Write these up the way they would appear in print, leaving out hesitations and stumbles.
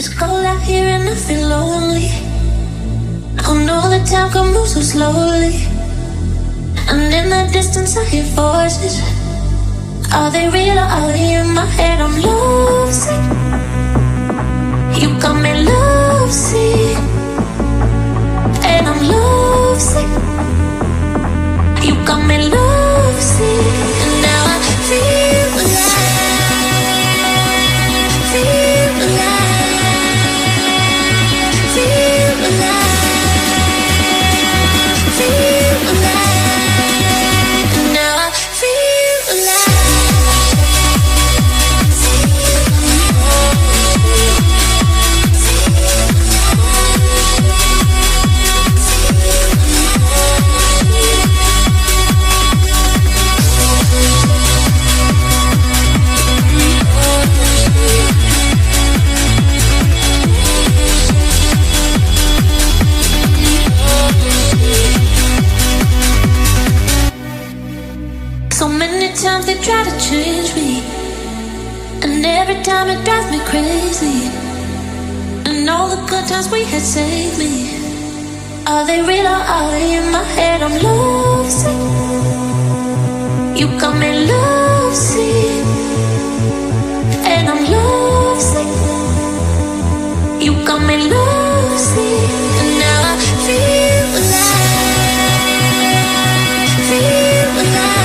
It's cold out here and I feel lonely. I know the time can move so slowly, and in the distance I hear voices. Are they real or are they in my head? I'm lovesick. You got me lovesick, and I'm lovesick. You got me lovesick, and now I feel alive, feel alive, feel alive. Times they try to change me, and every time it drives me crazy. And all the good times we had saved me. Are they real or are they in my head? I'm lovesick. You got me lovesick, and I'm lovesick. You got me lovesick, and now I feel alive, feel alive.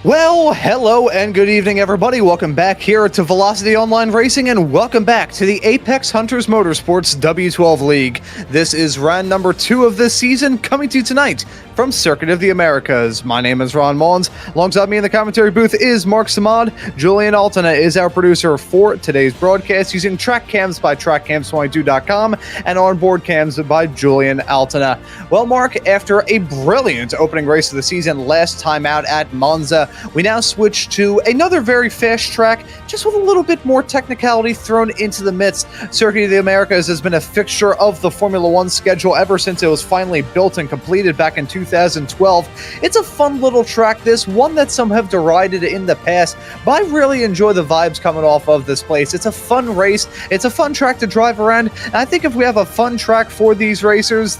Well, hello and good evening, everybody. Welcome back here to Velocity Online Racing, and welcome back to the Apex Hunters Motorsports W12 League. This is round number 2 of this season, coming to you tonight from Circuit of the Americas. My name is Ron Maunz. Alongside me in the commentary booth is Mark Samad. Julien Altena is our producer for today's broadcast, using track cams by trackcams22.com and onboard cams by Julien Altena. Well, Mark, after a brilliant opening race of the season last time out at Monza, we now switch to another very fast track, just with a little bit more technicality thrown into the midst. Circuit of the Americas has been a fixture of the Formula One schedule ever since it was finally built and completed back in 2012. It's a fun little track, this one that some have derided in the past, but I really enjoy the vibes coming off of this place. It's a fun race, it's a fun track to drive around, and I think if we have a fun track for these racers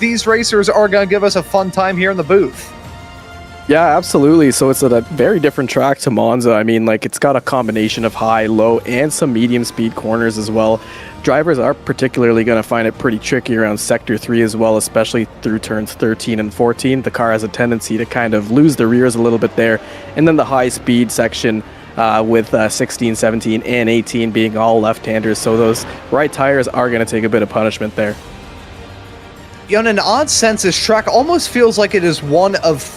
are going to give us a fun time here in the booth. Yeah, absolutely. So it's a very different track to Monza. I mean, like, it's got a combination of high, low, and some medium speed corners as well. Drivers are particularly going to find it pretty tricky around Sector 3 as well, especially through turns 13 and 14. The car has a tendency to kind of lose the rears a little bit there. And then the high speed section with 16, 17, and 18 being all left-handers. So those right tires are going to take a bit of punishment there. In an odd sense, this track almost feels like it is one of,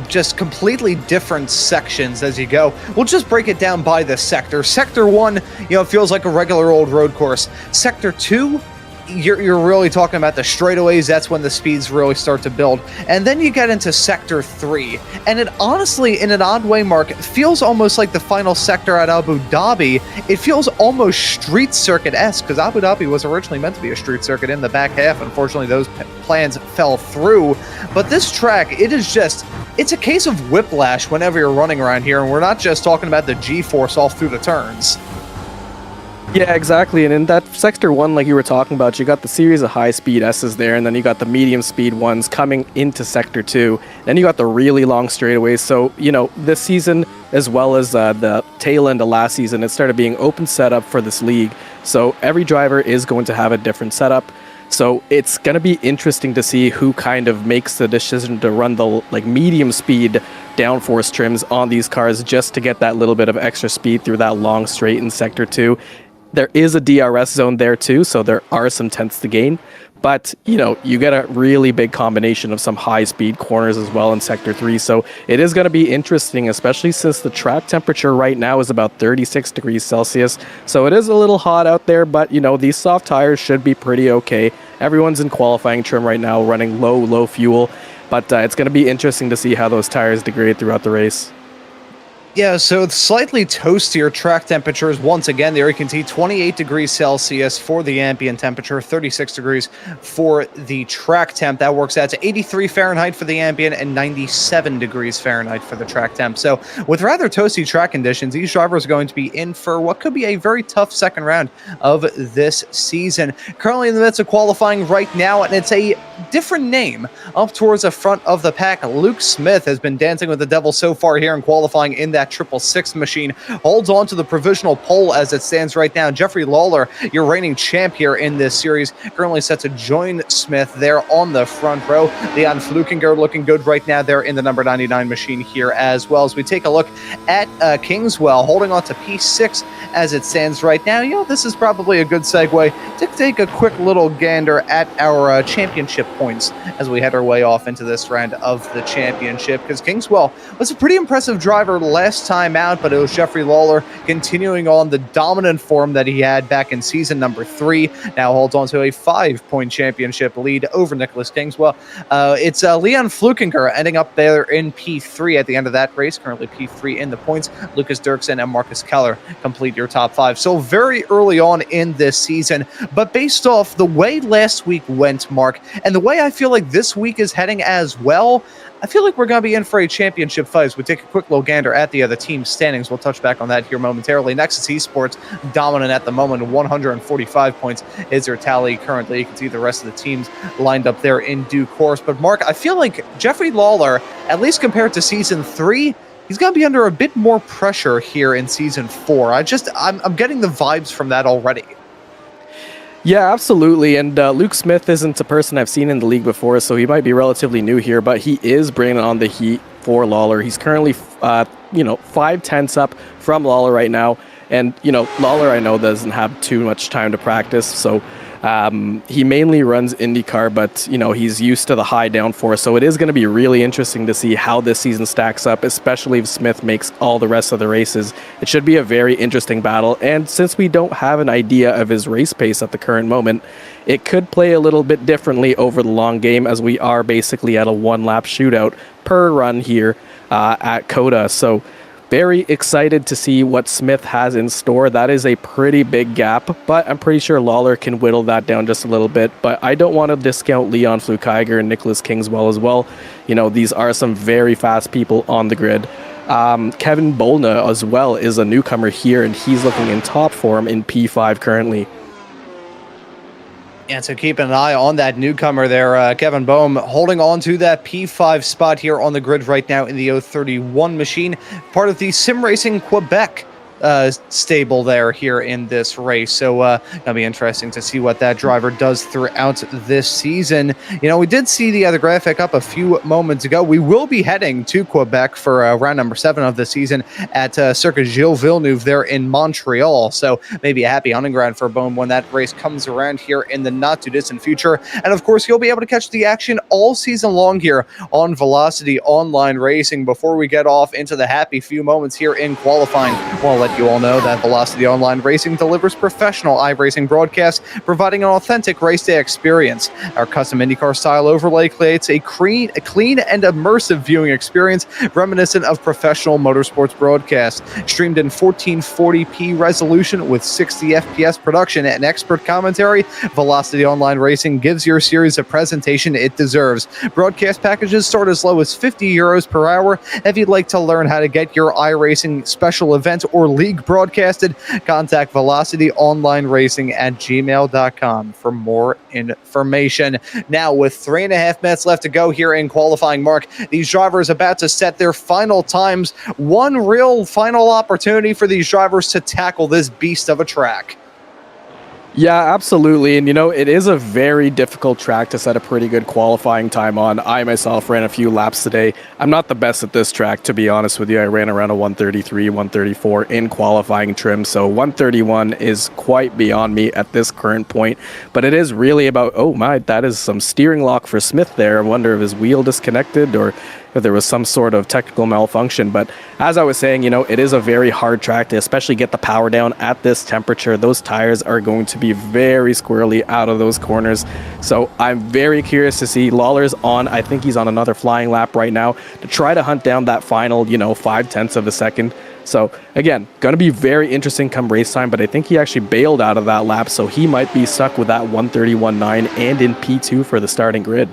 just completely different sections as you go. We'll just break it down by the sector. Sector 1, it feels like a regular old road course. Sector 2 you're really talking about the straightaways. That's when the speeds really start to build. And then you get into Sector 3. And it honestly, in an odd way, Mark, feels almost like the final sector at Abu Dhabi. It feels almost street circuit-esque, because Abu Dhabi was originally meant to be a street circuit in the back half. Unfortunately, those plans fell through. But this track, it's a case of whiplash whenever you're running around here. And we're not just talking about the G-force all through the turns. Yeah, exactly. And in that Sector 1, like you were talking about, you got the series of high-speed S's there, and then you got the medium-speed ones coming into Sector 2. Then you got the really long straightaways. So, this season, as well as the tail end of last season, it started being open setup for this league. So every driver is going to have a different setup. So it's going to be interesting to see who kind of makes the decision to run the medium-speed downforce trims on these cars just to get that little bit of extra speed through that long straight in Sector 2. There is a DRS zone there too, so there are some tenths to gain. But, you get a really big combination of some high-speed corners as well in Sector 3. So it is going to be interesting, especially since the track temperature right now is about 36 degrees Celsius. So it is a little hot out there, but, these soft tires should be pretty okay. Everyone's in qualifying trim right now, running low fuel. But it's going to be interesting to see how those tires degrade throughout the race. Yeah, so it's slightly toastier track temperatures. Once again, there you can see 28 degrees Celsius for the ambient temperature, 36 degrees for the track temp. That works out to 83 Fahrenheit for the ambient and 97 degrees Fahrenheit for the track temp. So with rather toasty track conditions, these drivers are going to be in for what could be a very tough second round of this season. Currently in the midst of qualifying right now, and it's a different name up towards the front of the pack. Luke Smith has been dancing with the devil so far here in qualifying in that 666 machine, holds on to the provisional pole as it stands right now. Jeffrey Lawler, your reigning champ here in this series, currently set to join Smith there on the front row. Leon Flukinger looking good right now there in the number 99 machine here as well. As we take a look at Kingswell, holding on to P6 as it stands right now. This is probably a good segue to take a quick little gander at our championship points as we head our way off into this round of the championship, because Kingswell was a pretty impressive driver last time out, but it was Jeffrey Lawler continuing on the dominant form that he had back in season number 3. Now holds on to a 5-point championship lead over Nicholas Kingswell. It's Leon Flukinger ending up there in P3 at the end of that race, currently P3 in the points. Lucas Dirksen and Marcus Keller complete your top 5. So very early on in this season, but based off the way last week went, Mark, and the way I feel like this week is heading as well, I feel like we're going to be in for a championship fight as we take a quick little gander at the other team standings. We'll touch back on that here momentarily. Next is eSports, dominant at the moment, 145 points is their tally currently. You can see the rest of the teams lined up there in due course. But Mark, I feel like Jeffrey Lawler, at least compared to season 3, he's going to be under a bit more pressure here in season 4. I'm getting the vibes from that already. Yeah, absolutely. And Luke Smith isn't a person I've seen in the league before, so he might be relatively new here, but he is bringing on the heat for Lawler. He's currently, 5/10 up from Lawler right now. And, Lawler, I know, doesn't have too much time to practice, so he mainly runs IndyCar, but, he's used to the high downforce. So it is going to be really interesting to see how this season stacks up, especially if Smith makes all the rest of the races. It should be a very interesting battle. And since we don't have an idea of his race pace at the current moment, it could play a little bit differently over the long game, as we are basically at a one-lap shootout per run here at COTA. So very excited to see what Smith has in store. That is a pretty big gap, but I'm pretty sure Lawler can whittle that down just a little bit. But I don't want to discount Leon Flukiger and Nicholas Kingswell as well. These are some very fast people on the grid. Kevin Bolna as well is a newcomer here, and he's looking in top form in P5 currently. Yeah, so keep an eye on that newcomer there, Kevin Bohm, holding on to that P5 spot here on the grid right now in the 031 machine, part of the Sim Racing Quebec stable there here in this race. So gonna be interesting to see what that driver does throughout this season. We did see the other graphic up a few moments ago. We will be heading to Quebec for round number 7 of the season at Circuit Gilles Villeneuve there in Montreal. So maybe a happy hunting ground for Bone when that race comes around here in the not too distant future. And of course, you'll be able to catch the action all season long here on Velocity Online Racing before we get off into the happy few moments here in qualifying. We'll let let you all know that Velocity Online Racing delivers professional iRacing broadcasts, providing an authentic race day experience. Our custom IndyCar style overlay creates a clean and immersive viewing experience reminiscent of professional motorsports broadcasts. Streamed in 1440p resolution with 60 FPS production and expert commentary, Velocity Online Racing gives your series a presentation it deserves. Broadcast packages start as low as €50 per hour. If you'd like to learn how to get your iRacing special event or league broadcasted, contact Velocity Online Racing at gmail.com for more information. Now, with 3.5 minutes left to go here in qualifying, Mark, these drivers about to set their final times. One real final opportunity for these drivers to tackle this beast of a track. Yeah, absolutely. And, it is a very difficult track to set a pretty good qualifying time on. I myself ran a few laps today. I'm not the best at this track, to be honest with you. I ran around a 133, 134 in qualifying trim. So 131 is quite beyond me at this current point. But it is really about, oh my, that is some steering lock for Smith there. I wonder if his wheel disconnected or if there was some sort of technical malfunction. But as I was saying, it is a very hard track to especially get the power down at this temperature. Those tires are going to be very squirrely out of those corners. So I'm very curious to see. Lawler's on, I think he's on another flying lap right now to try to hunt down that final, 0.5 of a second. So again, going to be very interesting come race time, but I think he actually bailed out of that lap, so he might be stuck with that 131.9 and in P2 for the starting grid.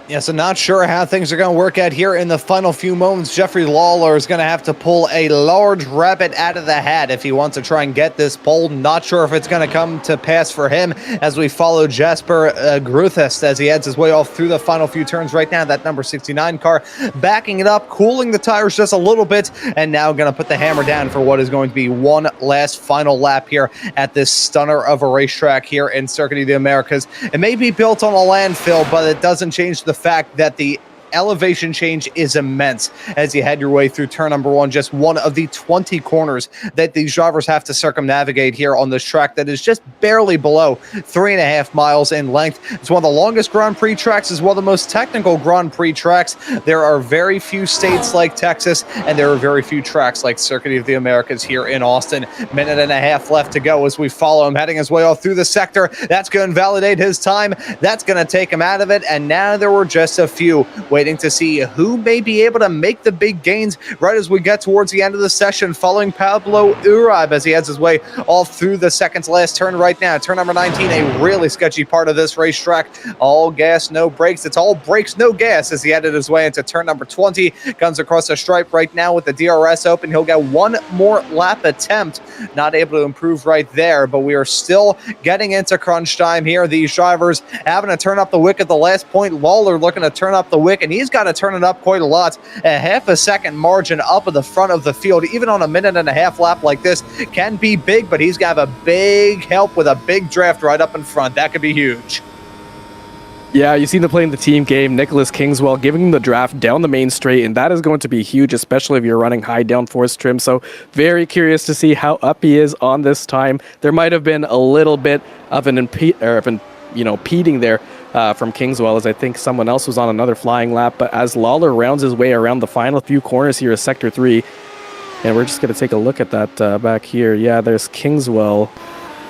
Yeah, so not sure how things are going to work out here in the final few moments. Jeffrey Lawler is going to have to pull a large rabbit out of the hat if he wants to try and get this pole. Not sure if it's going to come to pass for him as we follow Jasper Gruthest as he heads his way off through the final few turns right now. That number 69 car backing it up, cooling the tires just a little bit, and now going to put the hammer down for what is going to be one last final lap here at this stunner of a racetrack here in Circuit of the Americas. It may be built on a landfill, but it doesn't change the fact that the elevation change is immense as you head your way through turn number 1, just one of the 20 corners that these drivers have to circumnavigate here on this track that is just barely below 3.5 miles in length. It's one of the longest Grand Prix tracks, is one of the most technical Grand Prix tracks. There are very few states like Texas, and there are very few tracks like Circuit of the Americas here in Austin. Minute and a half left to go as we follow him heading his way off through the sector. That's going to invalidate his time. That's going to take him out of it, and now there were just a few waiting to see who may be able to make the big gains right as we get towards the end of the session, following Pablo Uraib as he heads his way all through the second to last turn right now. Turn number 19, a really sketchy part of this racetrack. All gas, no brakes. It's all brakes, no gas as he headed his way into turn number 20. Comes across the stripe right now with the DRS open. He'll get one more lap attempt. Not able to improve right there, but we are still getting into crunch time here. These drivers having to turn up the wick at the last point. Lawler looking to turn up the wick, and he's got to turn it up quite a lot. A half a second margin up at the front of the field, even on a minute and a half lap like this, can be big, but he's got a big help with a big draft right up in front. That could be huge. Yeah, you've seen them playing the team game. Nicholas Kingswell giving him the draft down the main straight, and that is going to be huge, especially if you're running high downforce trim. So very curious to see how up he is on this time. There might have been a little bit of an impeding there from Kingswell, as I think someone else was on another flying lap. But as Lawler rounds his way around the final few corners here of Sector 3, and we're just going to take a look at that back here. Yeah, there's Kingswell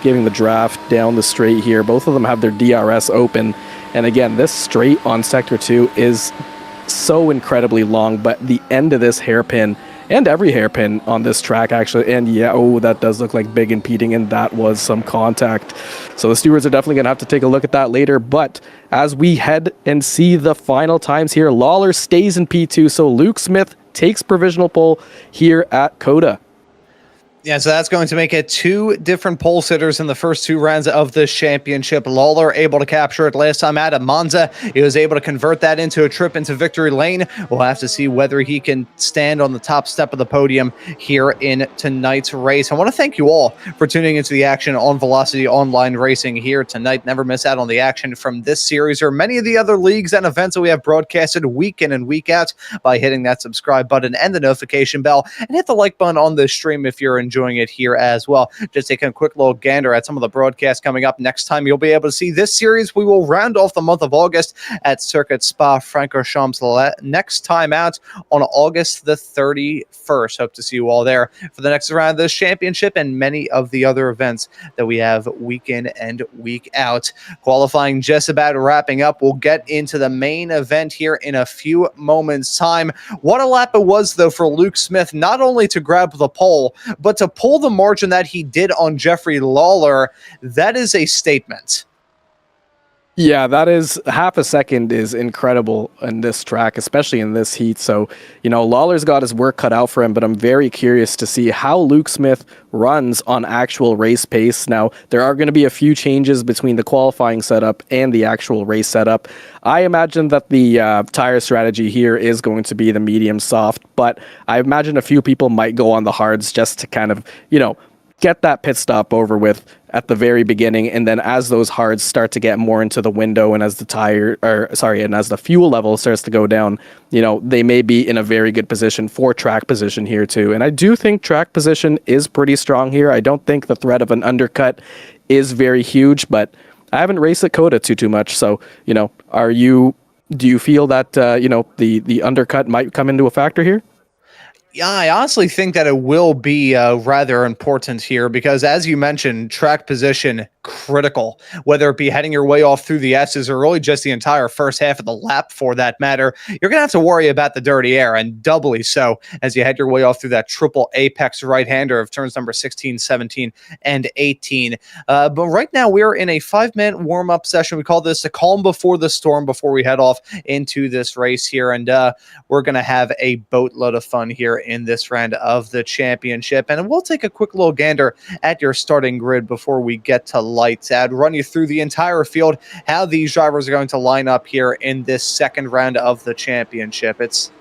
giving the draft down the straight here. Both of them have their DRS open. And again, this straight on Sector 2 is so incredibly long, but the end of this hairpin, and every hairpin on this track actually, and yeah, oh, that does look like big impeding, and that was some contact. So the stewards are definitely going to have to take a look at that later. But as we head and see the final times here, Lawler stays in P2, so Luke Smith takes provisional pole here at COTA. Yeah, so that's going to make it two different pole sitters in the first two rounds of this championship. Lawler able to capture it last time out at Monza. He was able to convert that into a trip into victory lane. We'll have to see whether he can stand on the top step of the podium here in tonight's race. I want to thank you all for tuning into the action on Velocity Online Racing here tonight. Never miss out on the action from this series or many of the other leagues and events that we have broadcasted week in and week out by hitting that subscribe button and the notification bell, and hit the like button on this stream if you're enjoying it here as well. Just taking a quick little gander at some of the broadcasts coming up. Next time you'll be able to see this series, we will round off the month of August at Circuit Spa-Francorchamps next time out on August the 31st. Hope to see you all there for the next round of this championship and many of the other events that we have week in and week out. Qualifying just about wrapping up. We'll get into the main event here in a few moments' time. What a lap it was, though, for Luke Smith, not only to grab the pole, but to pull the margin that he did on Jeffrey Lawler. That is a statement. Yeah, that is half a second is incredible in this track, especially in this heat. So, Lawler's got his work cut out for him, but I'm very curious to see how Luke Smith runs on actual race pace. Now, there are going to be a few changes between the qualifying setup and the actual race setup. I imagine that the tire strategy here is going to be the medium soft, but I imagine a few people might go on the hards just to kind of, get that pit stop over with at the very beginning, and then as those hards start to get more into the window and as the fuel level starts to go down, they may be in a very good position for track position here too. And I do think track position is pretty strong here. I don't think the threat of an undercut is very huge, but I haven't raced at COTA too much. So, do you feel that, the undercut might come into a factor here? Yeah, I honestly think that it will be rather important here because, as you mentioned, track position critical, whether it be heading your way off through the S's or really just the entire first half of the lap for that matter. You're going to have to worry about the dirty air, and doubly so as you head your way off through that triple apex right-hander of turns number 16, 17, and 18. But right now we're in a 5-minute warm-up session. We call this a calm before the storm before we head off into this race here, and we're going to have a boatload of fun here in this round of the championship. And we'll take a quick little gander at your starting grid before we get to lights out, run you through the entire field, how these drivers are going to line up here in this second round of the championship. It's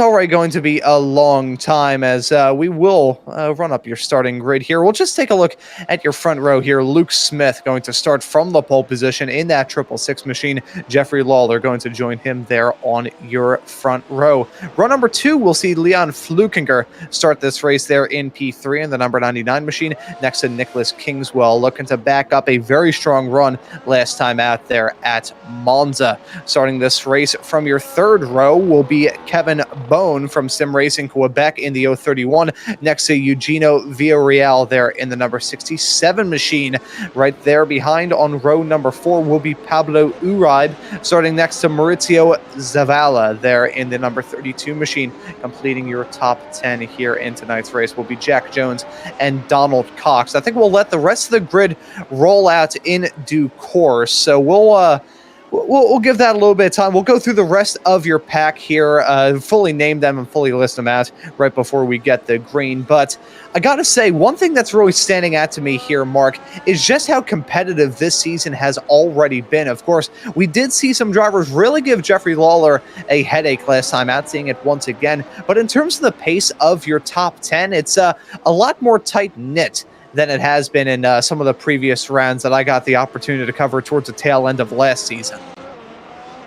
already going to be a long time as we will run up your starting grid here. We'll just take a look at your front row here. Luke Smith going to start from the pole position in that 666 machine. Jeffrey Lawler going to join him there on your front row. Row number 2, we'll see Leon Flukinger start this race there in P3 in the number 99 machine next to Nicholas Kingswell, looking to back up a very strong run last time out there at Monza. Starting this race from your third row will be Kevin Bone from Sim Racing Quebec in the 031 next to Eugenio Villarreal there in the number 67 machine. Right there behind on row number 4 will be Pablo Uribe, starting next to Maurizio Zavala there in the number 32 machine. Completing your top 10 here in tonight's race will be Jack Jones and Donald Cox. I think we'll let the rest of the grid roll out in due course, so we'll give that a little bit of time. We'll go through the rest of your pack here, fully name them and fully list them out right before we get the green. But I got to say, one thing that's really standing out to me here, Mark, is just how competitive this season has already been. Of course, we did see some drivers really give Jeffrey Lawler a headache last time out, seeing it once again. But in terms of the pace of your top 10, it's a lot more tight-knit than it has been in some of the previous rounds that I got the opportunity to cover towards the tail end of last season.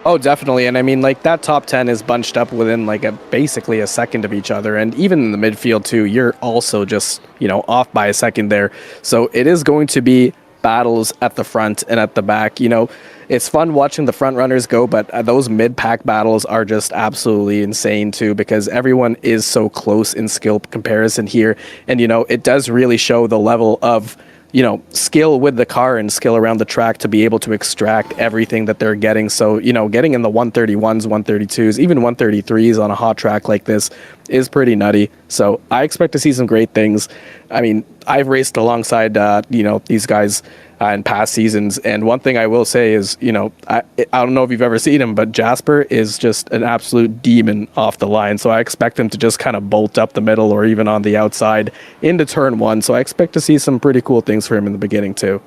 Oh, definitely. And I mean, that top 10 is bunched up within basically a second of each other. And even in the midfield too, you're also just, off by a second there. So it is going to be battles at the front and at the back. It's fun watching the front runners go, but those mid-pack battles are just absolutely insane too, because everyone is so close in skill comparison here. And, it does really show the level of, skill with the car and skill around the track to be able to extract everything that they're getting. So, getting in the 131s, 132s, even 133s on a hot track like this is pretty nutty. So I expect to see some great things. I mean, I've raced alongside, these guys in past seasons. And one thing I will say is, I don't know if you've ever seen him, but Jasper is just an absolute demon off the line. So I expect him to just kind of bolt up the middle or even on the outside into turn 1. So I expect to see some pretty cool things for him in the beginning too.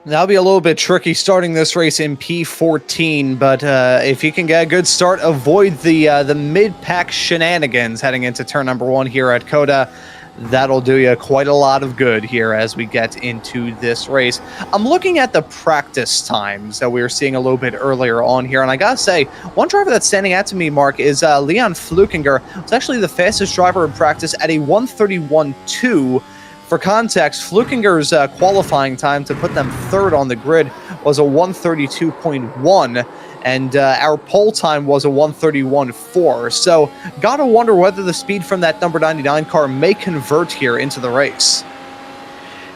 That'll be a little bit tricky starting this race in P14, but if you can get a good start, avoid the mid-pack shenanigans heading into turn number 1 here at COTA. That'll do you quite a lot of good here as we get into this race. I'm looking at the practice times that we were seeing a little bit earlier on here, and I gotta say, one driver that's standing out to me, Mark, is Leon Flukinger. It's actually the fastest driver in practice at a 1:31.2. For context, Flukinger's qualifying time to put them third on the grid was a 1:32.1. And our pole time was a 1:31.4. So, gotta wonder whether the speed from that number 99 car may convert here into the race.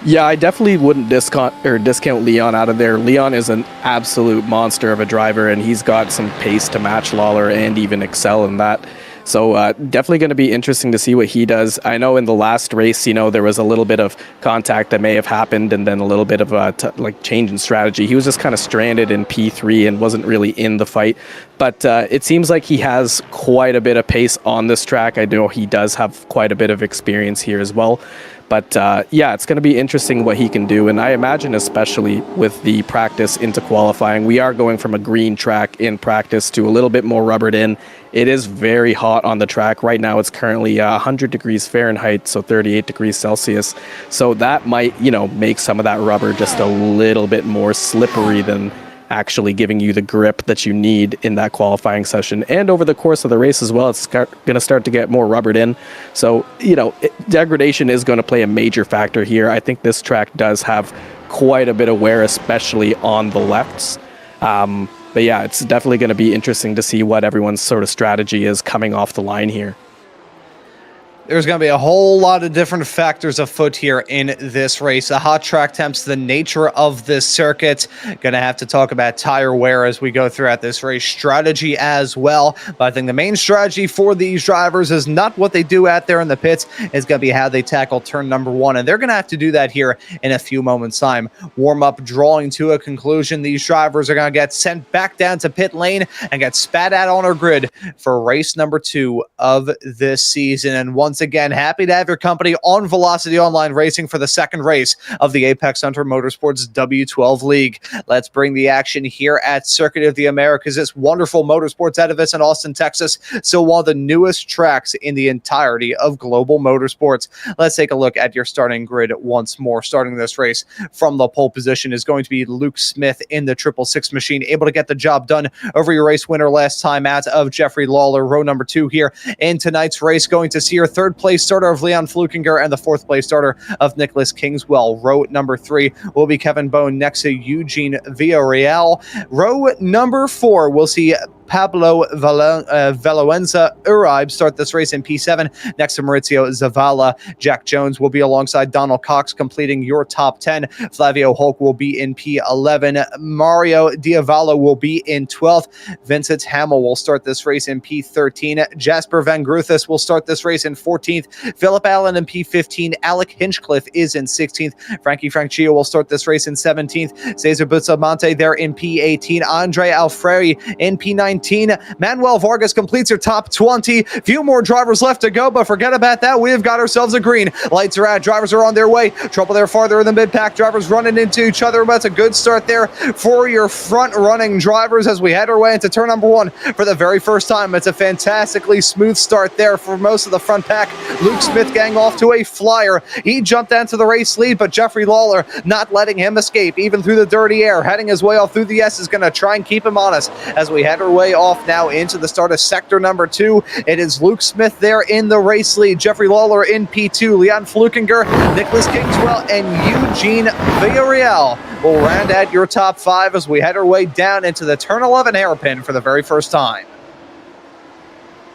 Yeah, I definitely wouldn't discount Leon out of there. Leon is an absolute monster of a driver, and he's got some pace to match Lawler and even excel in that. So definitely going to be interesting to see what he does. I know in the last race, there was a little bit of contact that may have happened, and then a little bit of a change in strategy. He was just kind of stranded in P3 and wasn't really in the fight. But it seems like he has quite a bit of pace on this track. I know he does have quite a bit of experience here as well. But yeah, it's going to be interesting what he can do. And I imagine especially with the practice into qualifying, we are going from a green track in practice to a little bit more rubbered in. It is very hot on the track. Right now it's currently 100 degrees Fahrenheit, so 38 degrees Celsius. So that might, make some of that rubber just a little bit more slippery than actually giving you the grip that you need in that qualifying session. And over the course of the race as well, it's going to start to get more rubbered in. So, degradation is going to play a major factor here. I think this track does have quite a bit of wear, especially on the lefts. But yeah, it's definitely going to be interesting to see what everyone's sort of strategy is coming off the line here. There's going to be a whole lot of different factors afoot here in this race. The hot track temps, the nature of this circuit. Going to have to talk about tire wear as we go throughout this race. Strategy as well. But I think the main strategy for these drivers is not what they do out there in the pits. It's going to be how they tackle turn number one. And they're going to have to do that here in a few moments' time. Warm up drawing to a conclusion. These drivers are going to get sent back down to pit lane and get spat out on our grid for race number 2 of this season. And once again, happy to have your company on Velocity Online Racing for the second race of the Apex Hunter Motorsports W12 League. Let's bring the action here at Circuit of the Americas. This wonderful motorsports edifice in Austin, Texas. So one of the newest tracks in the entirety of global motorsports. Let's take a look at your starting grid once more. Starting this race from the pole position is going to be Luke Smith in the 666 machine, able to get the job done over your race winner last time out of Jeffrey Lawler. Row number 2 here in tonight's race, going to see your third place starter of Leon Flukinger and the fourth place starter of Nicholas Kingswell. Row number 3 will be Kevin Bone next to Eugene Villarreal. Row number 4 will see Pablo Valenzuela Uribe start this race in P7 next to Maurizio Zavala. Jack Jones will be alongside Donald Cox completing your top 10. Flavio Hulk will be in P11. Mario Diavolo will be in 12th. Vincent Hamill will start this race in P13. Jasper Van Gruthus will start this race in 14th. Philip Allen in P15. Alec Hinchcliffe is in 16th. Frankie Franccio will start this race in 17th. Cesar Bustamante there in P18. Andre Alfreri in P19. Manuel Vargas completes your top 20. Few more drivers left to go, but forget about that. We've got ourselves a green. Lights are out. Drivers are on their way. Trouble there farther in the mid-pack. Drivers running into each other. That's a good start there for your front-running drivers as we head our way into turn number 1 for the very first time. It's a fantastically smooth start there for most of the front pack. Luke Smith getting off to a flyer. He jumped down to the race lead, but Jeffrey Lawler not letting him escape, even through the dirty air. Heading his way off through the S is going to try and keep him honest as we head our way off now into the start of sector number 2. It is Luke Smith there in the race lead. Jeffrey Lawler in P2. Leon Flukinger, Nicholas Kingswell, and Eugene Villarreal will round out your top 5 as we head our way down into the turn 11 hairpin for the very first time.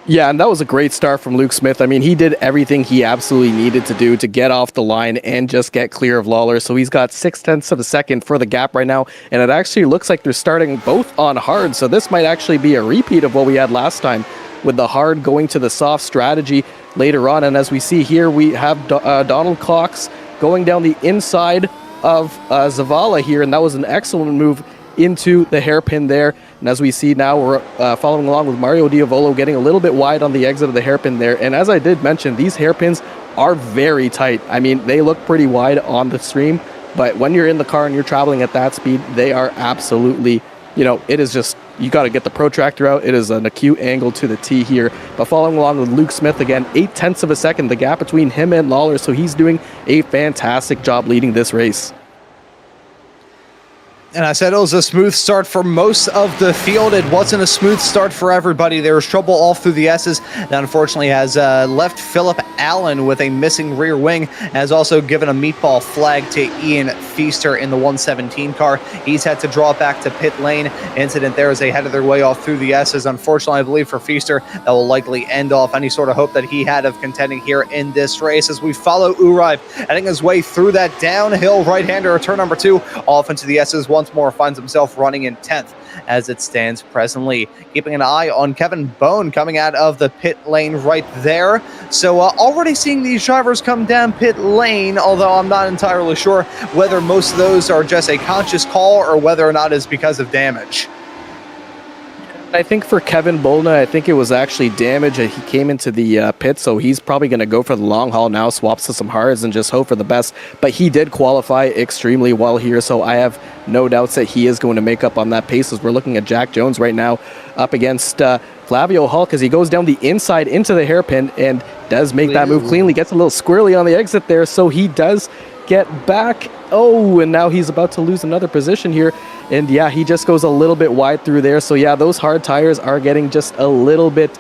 Yeah, and that was a great start from Luke Smith. I mean, he did everything he absolutely needed to do to get off the line and just get clear of Lawler. So he's got 0.6 of a second for the gap right now. And it actually looks like they're starting both on hard. So this might actually be a repeat of what we had last time with the hard going to the soft strategy later on. And as we see here, we have Donald Cox going down the inside of Zavala here. And that was an excellent move into the hairpin there. And as we see now, we're following along with Mario Diavolo getting a little bit wide on the exit of the hairpin there. And as I did mention, these hairpins are very tight. I mean, they look pretty wide on the stream, but when you're in the car and you're traveling at that speed, they are absolutely, it is just you got to get the protractor out. It is an acute angle to the T here. But following along with Luke Smith again, 0.8 of a second, the gap between him and Lawler. So he's doing a fantastic job leading this race. And I said it was a smooth start for most of the field. It wasn't a smooth start for everybody. There was trouble all through the S's. That unfortunately has left Philip Allen with a missing rear wing, has also given a meatball flag to Ian Feaster in the 117 car. He's had to draw back to pit lane. Incident there as they headed their way off through the S's. Unfortunately, I believe for Feaster, that will likely end off any sort of hope that he had of contending here in this race as we follow Uribe heading his way through that downhill right-hander, turn number 2, off into the S's once more, finds himself running in 10th as it stands presently. Keeping an eye on Kevin Bone coming out of the pit lane right there. So already seeing these drivers come down pit lane, although I'm not entirely sure whether most of those are just a conscious call or whether or not it's because of damage. I think for Kevin Bolna, I think it was actually damage. He came into the pit, so he's probably going to go for the long haul now, swaps to some hards, and just hope for the best. But he did qualify extremely well here, so I have no doubts that he is going to make up on that pace as we're looking at Jack Jones right now up against Flavio Hulk as he goes down the inside into the hairpin and does make that move cleanly. Gets a little squirrely on the exit there, so he does get back. Oh, and now he's about to lose another position here. And yeah, he just goes a little bit wide through there. So yeah, those hard tires are getting just a little bit,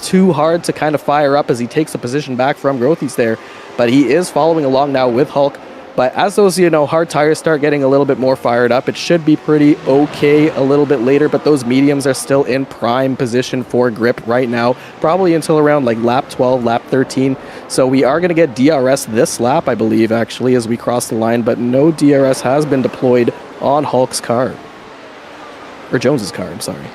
too hard to kind of fire up as he takes the position back from Grothies there. But he is following along now with Hulk. But as those, hard tires start getting a little bit more fired up, it should be pretty okay a little bit later. But those mediums are still in prime position for grip right now, probably until around like lap 12, lap 13. So we are going to get DRS this lap, I believe, actually, as we cross the line. But no DRS has been deployed on Hulk's car. Or Jones's car, I'm sorry.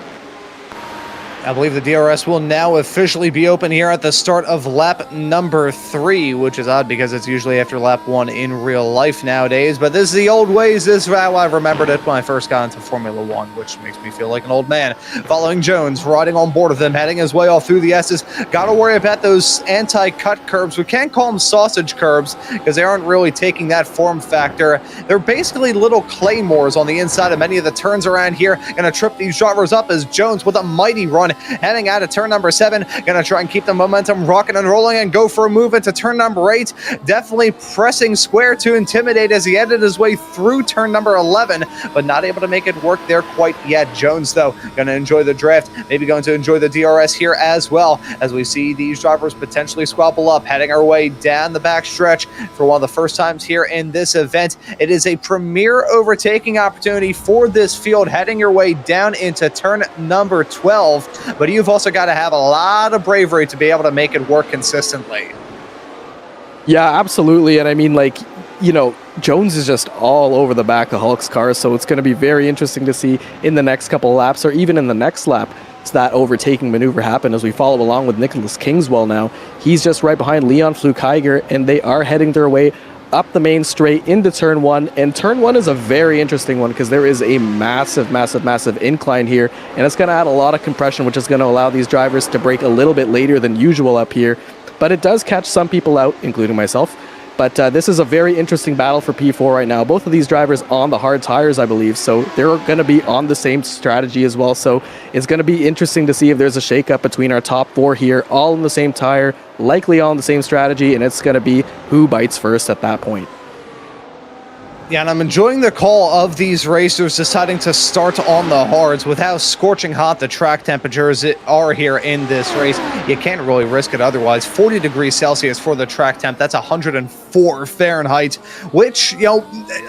I believe the DRS will now officially be open here at the start of lap number 3, which is odd because it's usually after lap 1 in real life nowadays. But this is the old ways. This is how I remembered it when I first got into Formula 1, which makes me feel like an old man. Following Jones, riding on board of them, heading his way off through the S's. Got to worry about those anti-cut curbs. We can't call them sausage curbs because they aren't really taking that form factor. They're basically little claymores on the inside of many of the turns around here. Going to trip these drivers up as Jones with a mighty run heading out of turn number 7, gonna try and keep the momentum rocking and rolling and go for a move into turn number 8. Definitely pressing square to intimidate as he ended his way through turn number 11, but not able to make it work there quite yet. Jones, though, gonna enjoy the draft, maybe going to enjoy the DRS here as well, as we see these drivers potentially squabble up, heading our way down the back stretch for one of the first times here in this event. It is a premier overtaking opportunity for this field, heading your way down into turn number 12, but you've also got to have a lot of bravery to be able to make it work consistently. Yeah, absolutely. And I mean, Jones is just all over the back of Hulk's car, so it's going to be very interesting to see in the next couple of laps, or even in the next lap, that overtaking maneuver happen as we follow along with Nicholas Kingswell now. He's just right behind Leon Flukiger, and they are heading their way up the main straight into turn 1, and turn 1 is a very interesting one because there is a massive incline here, and it's going to add a lot of compression, which is going to allow these drivers to brake a little bit later than usual up here. But it does catch some people out, including myself. But this is a very interesting battle for P4 right now. Both of these drivers on the hard tires, I believe, so they're going to be on the same strategy as well. So it's going to be interesting to see if there's a shakeup between our top 4 here, all in the same tire, likely all in the same strategy, and it's going to be who bites first at that point. Yeah, and I'm enjoying the call of these racers deciding to start on the hards. With how scorching hot the track temperatures are here in this race, you can't really risk it otherwise. 40 degrees Celsius for the track temp, that's 104 Fahrenheit, which,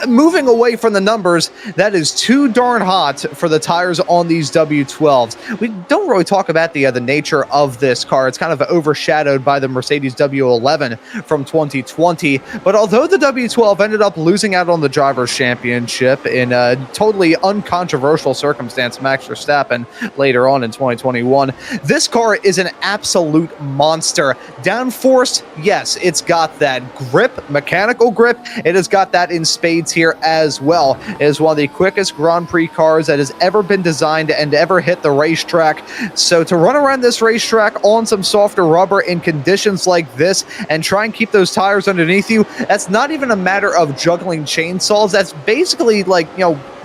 moving away from the numbers, that is too darn hot for the tires on these W12s. We don't really talk about the nature of this car. It's kind of overshadowed by the Mercedes W11 from 2020, but although the W12 ended up losing out on the Drivers' Championship in a totally uncontroversial circumstance, Max Verstappen, later on in 2021. This car is an absolute monster. Downforce, yes, it's got that grip, mechanical grip. It has got that in spades here as well. It is one of the quickest Grand Prix cars that has ever been designed and ever hit the racetrack. So to run around this racetrack on some softer rubber in conditions like this and try and keep those tires underneath you, that's not even a matter of juggling chainsaws. That's basically like,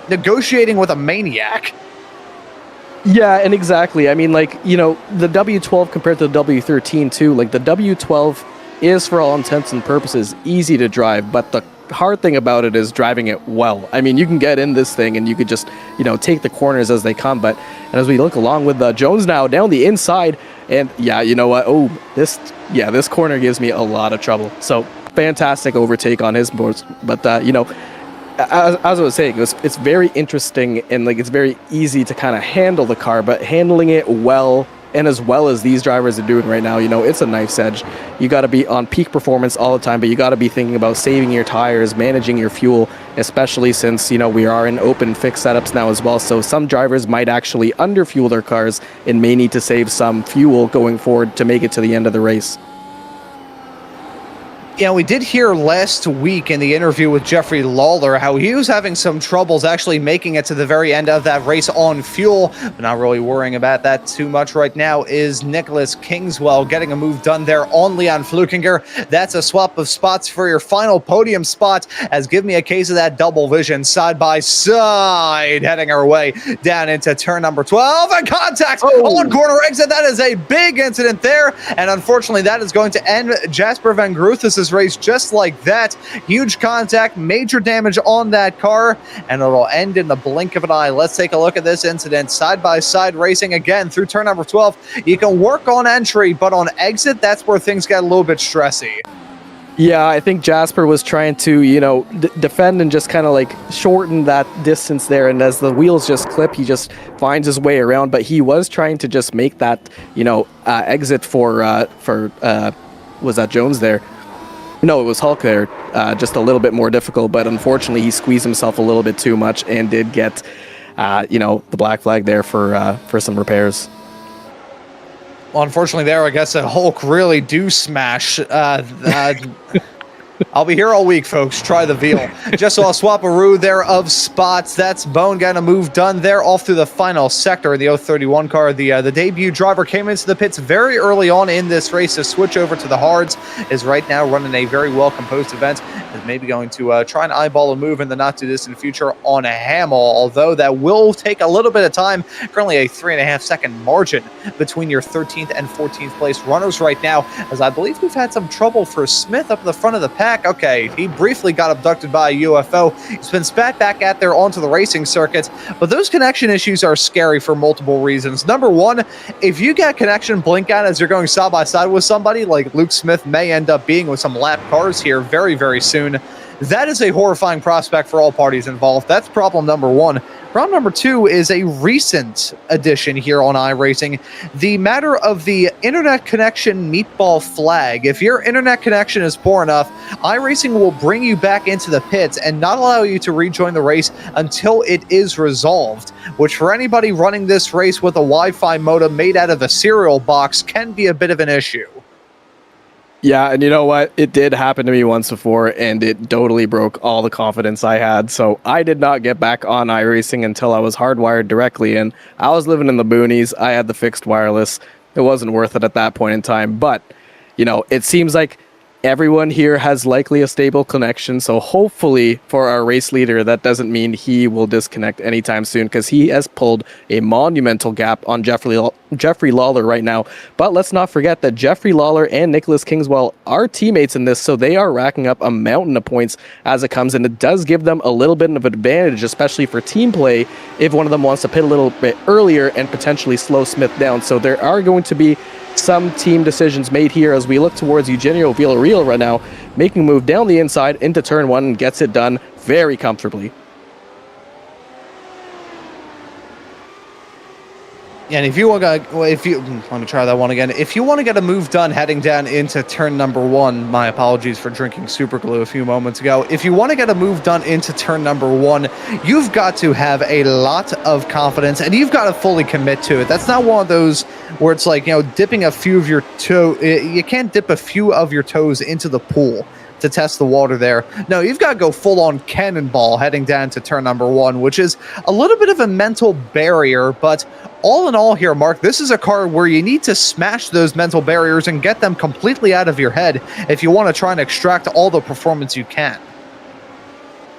negotiating with a maniac. Yeah, and exactly. I mean, like, you know, the W12 compared to the W13 too, like the W12 is for all intents and purposes easy to drive, but the hard thing about it is driving it well. I mean, you can get in this thing and you could just, you know, take the corners as they come, but and as we look along with Jones now down the inside, and yeah, you know what? Oh, this corner gives me a lot of trouble. So fantastic overtake on his boards, but you know, as I was saying, it's very interesting and like it's very easy to kind of handle the car, but handling it well and as well as these drivers are doing right now, you know, it's a knife's edge. You got to be on peak performance all the time, but you got to be thinking about saving your tires, managing your fuel, especially since, you know, we are in open fixed setups now as well. So some drivers might actually underfuel their cars and may need to save some fuel going forward to make it to the end of the race. Yeah, we did hear last week in the interview with Jeffrey Lawler how he was having some troubles actually making it to the very end of that race on fuel, but not really worrying about that too much right now is Nicholas Kingswell getting a move done there on Leon Flukinger. That's a swap of spots for your final podium spot, as give me a case of that double vision side by side heading our way down into turn number 12 and contact on corner exit. That is a big incident there, and unfortunately that is going to end Jasper Van Groothuis's race just like that. Huge contact, major damage on that car, and it'll end in the blink of an eye. Let's take a look at this incident. Side-by-side racing again through turn number 12. You can work on entry, but on exit, that's where things get a little bit stressy. Yeah, I think Jasper was trying to, you know, defend and just kind of like shorten that distance there. And as the wheels just clip, he just finds his way around. But he was trying to just make that, you know, exit for was that Jones there? No, it was Hulk there, just a little bit more difficult, but unfortunately he squeezed himself a little bit too much and did get, you know, the black flag there for some repairs. Well, unfortunately there, I guess Hulk really do smash. I'll be here all week, folks. Try the veal. Just saw a swap-a-roo there of spots. That's Bone getting a move done there off through the final sector of the 031 car. The debut driver came into the pits very early on in this race to switch over to the hards. Is right now running a very well-composed event. Is maybe going to try and eyeball a move in the not-too-distant future on a Hamill, although that will take a little bit of time. Currently a 3.5-second margin between your 13th and 14th place runners right now, as I believe we've had some trouble for Smith up the front of the pack. Okay, he briefly got abducted by a UFO. He's been spat back out there onto the racing circuit, but those connection issues are scary for multiple reasons. Number one, if you get connection blink out as you're going side by side with somebody, like Luke Smith may end up being with some lap cars here very, very soon, that is a horrifying prospect for all parties involved. That's problem number one. Problem number two is a recent addition here on iRacing, the matter of the internet connection meatball flag. If your internet connection is poor enough, iRacing will bring you back into the pits and not allow you to rejoin the race until it is resolved, which for anybody running this race with a Wi-Fi modem made out of a cereal box can be a bit of an issue. Yeah, and you know what? It did happen to me once before, and it totally broke all the confidence I had. So I did not get back on iRacing until I was hardwired directly in. I was living in the boonies. I had the fixed wireless. It wasn't worth it at that point in time. But, you know, it seems like everyone here has likely a stable connection, so hopefully for our race leader, that doesn't mean he will disconnect anytime soon, because he has pulled a monumental gap on Jeffrey Lawler right now. But let's not forget that Jeffrey Lawler and Nicholas Kingswell are teammates in this, so they are racking up a mountain of points as it comes, and it does give them a little bit of an advantage, especially for team play, if one of them wants to pit a little bit earlier and potentially slow Smith down. So there are going to be some team decisions made here as we look towards Eugenio Villarreal right now, making a move down the inside into turn one and gets it done very comfortably. And if you want to, let me try that one again. If you want to get a move done heading down into turn number one, my apologies for drinking super glue a few moments ago. If you want to get a move done into turn number one, you've got to have a lot of confidence and you've got to fully commit to it. That's not one of those where it's like, you know, dipping a few of your you can't dip a few of your toes into the pool to test the water there. No, you've got to go full-on cannonball heading down to turn number one, which is a little bit of a mental barrier, but all in all here, Mark, this is a car where you need to smash those mental barriers and get them completely out of your head if you want to try and extract all the performance you can.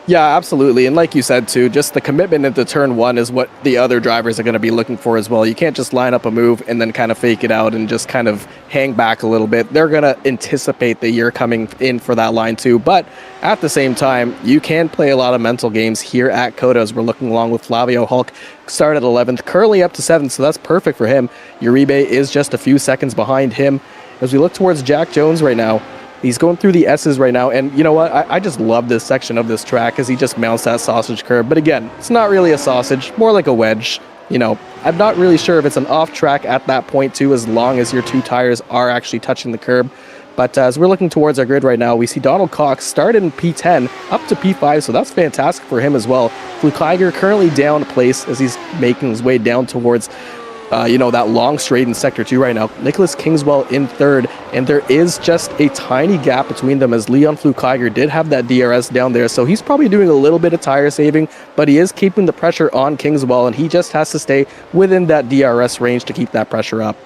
Yeah, absolutely. And like you said, too, just the commitment into turn one is what the other drivers are going to be looking for as well. You can't just line up a move and then kind of fake it out and just kind of hang back a little bit. They're going to anticipate that you're coming in for that line, too. But at the same time, you can play a lot of mental games here at COTA as we're looking along with Flavio Hulk. Start at 11th, currently up to 7th, so that's perfect for him. Uribe is just a few seconds behind him. As we look towards Jack Jones right now, he's going through the S's right now, and you know what? I just love this section of this track as he just mounts that sausage curb. But again, it's not really a sausage, more like a wedge. You know, I'm not really sure if it's an off track at that point too, as long as your two tires are actually touching the curb. But as we're looking towards our grid right now, we see Donald Cox start in P10 up to P5, so that's fantastic for him as well. Flukiger currently down a place as he's making his way down towards that long straight in Sector 2 right now. Nicholas Kingswell in third, and there is just a tiny gap between them as Leon Flukiger did have that DRS down there, so he's probably doing a little bit of tire saving, but he is keeping the pressure on Kingswell, and he just has to stay within that DRS range to keep that pressure up.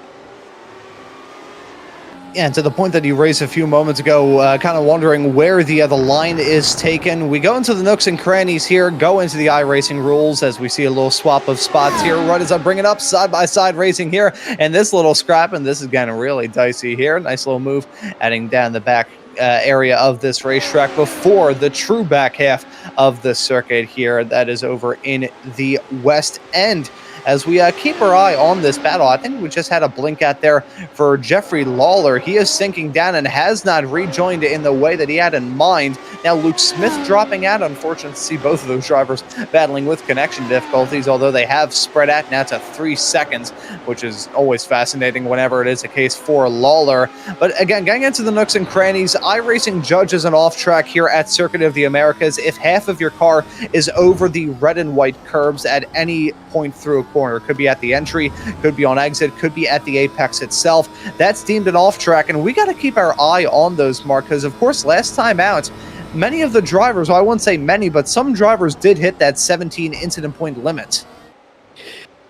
And to the point that you raised a few moments ago, kind of wondering where the line is taken. We go into the nooks and crannies here, go into the iRacing rules as we see a little swap of spots here. Right as I bring it up, side-by-side racing here. And this little scrap, and this is getting really dicey here. Nice little move, adding down the back area of this racetrack before the true back half of the circuit here. That is over in the West End. As we keep our eye on this battle, I think we just had a blink out there for Jeffrey Lawler. He is sinking down and has not rejoined in the way that he had in mind. Now Luke Smith dropping out. Unfortunate to see both of those drivers battling with connection difficulties, although they have spread out now to 3 seconds, which is always fascinating whenever it is a case for Lawler. But again, getting into the nooks and crannies, iRacing judges an off track here at Circuit of the Americas if half of your car is over the red and white curbs at any point through a corner. Could be at the entry, could be on exit, could be at the apex itself. That's deemed an off track, and we got to keep our eye on those, Mark, because of course last time out, many of the drivers, well, I wouldn't say many, but some drivers did hit that 17 incident point limit.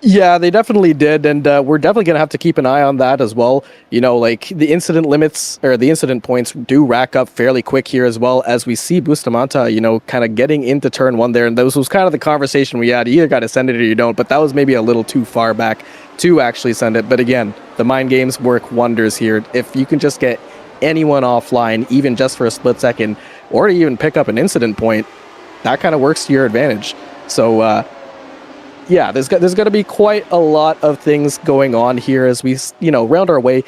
Yeah, they definitely did, and we're definitely going to have to keep an eye on that as well. You know, like the incident limits or the incident points do rack up fairly quick here as well as we see Bustamante, kind of getting into turn one there. And this was kind of the conversation we had. You either got to send it or you don't, but that was maybe a little too far back to actually send it. But again, the mind games work wonders here. If you can just get anyone offline, even just for a split second, or to even pick up an incident point, that kind of works to your advantage. So, yeah, there's going to be quite a lot of things going on here as we, round our way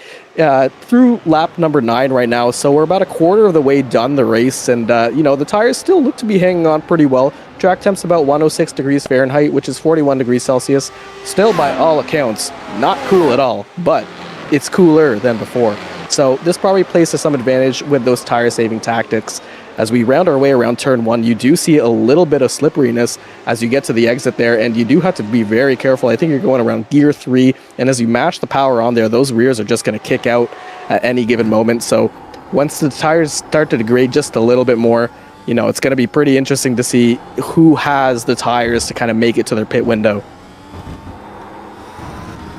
through lap number 9 right now. So we're about a quarter of the way done the race, and, the tires still look to be hanging on pretty well. Track temp's about 106 degrees Fahrenheit, which is 41 degrees Celsius. Still, by all accounts, not cool at all, but it's cooler than before. So this probably plays to some advantage with those tire-saving tactics. As we round our way around turn 1, you do see a little bit of slipperiness as you get to the exit there, and you do have to be very careful. I think you're going around gear 3, and as you mash the power on there, those rears are just going to kick out at any given moment. So once the tires start to degrade just a little bit more, it's going to be pretty interesting to see who has the tires to kind of make it to their pit window.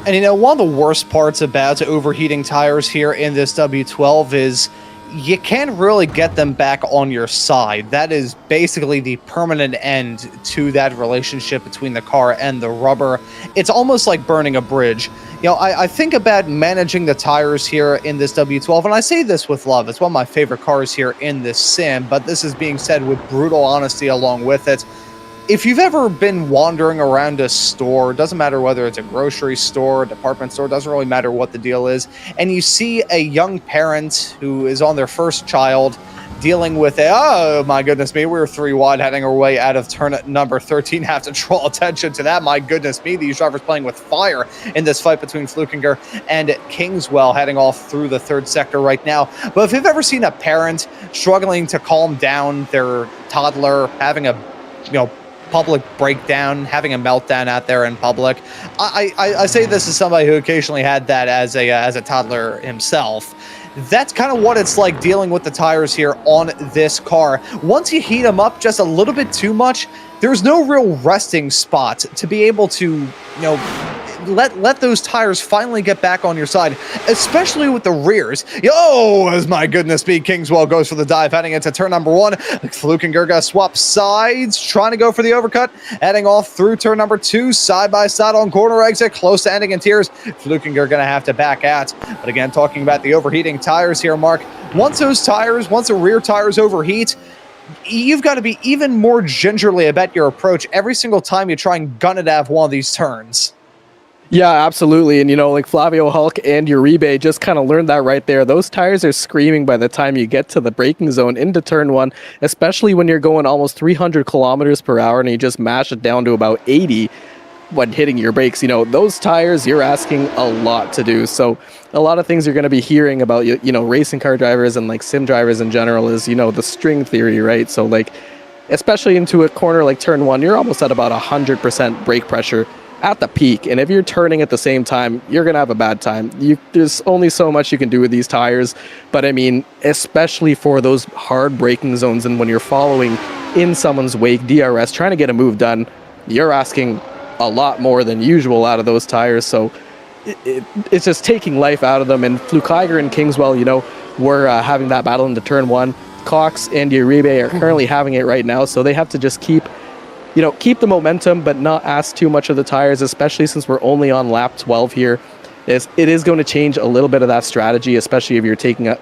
And one of the worst parts about overheating tires here in this W12 is you can't really get them back on your side. That is basically the permanent end to that relationship between the car and the rubber. It's almost like burning a bridge. I think about managing the tires here in this W12, and I say this with love. It's one of my favorite cars here in this sim, but this is being said with brutal honesty along with it. If you've ever been wandering around a store, doesn't matter whether it's a grocery store, a department store, doesn't really matter what the deal is, and you see a young parent who is on their first child dealing with oh my goodness me, we were 3 wide heading our way out of turn number 13, have to draw attention to that. My goodness me, these drivers playing with fire in this fight between Flukiger and Kingswell heading off through the 3rd sector right now. But if you've ever seen a parent struggling to calm down their toddler, having a public breakdown, having a meltdown out there in public. I say this as somebody who occasionally had that as a toddler himself. That's kind of what it's like dealing with the tires here on this car. Once you heat them up just a little bit too much, there's no real resting spot to be able to, let those tires finally get back on your side, especially with the rears. Oh, as my goodness me, Kingswell goes for the dive heading into turn number 1. Flukengerga swaps sides, trying to go for the overcut, heading off through turn number 2, side by side on corner exit, close to ending in tears. Flukenger going to have to back out. But again, talking about the overheating tires here, Mark, once the rear tires overheat, you've got to be even more gingerly about your approach every single time you try and gun it out of one of these turns. Yeah, absolutely. And, like Flavio Hulk and Uribe just kind of learned that right there. Those tires are screaming by the time you get to the braking zone into turn 1, especially when you're going almost 300 kilometers per hour and you just mash it down to about 80 when hitting your brakes. Those tires, you're asking a lot to do. So a lot of things you're going to be hearing about, racing car drivers and like sim drivers in general is, the string theory, right? So like, especially into a corner like turn 1, you're almost at about 100% brake pressure at the peak, and if you're turning at the same time, you're gonna have a bad time. There's only so much you can do with these tires, but I mean, especially for those hard braking zones and when you're following in someone's wake, DRS, trying to get a move done, you're asking a lot more than usual out of those tires. So it's just taking life out of them. And Flukiger and Kingswell, were having that battle into turn 1. Cox and Uribe are currently having it right now, so they have to just keep the momentum, but not ask too much of the tires, especially since we're only on lap 12 here. It is going to change a little bit of that strategy, especially if you're taking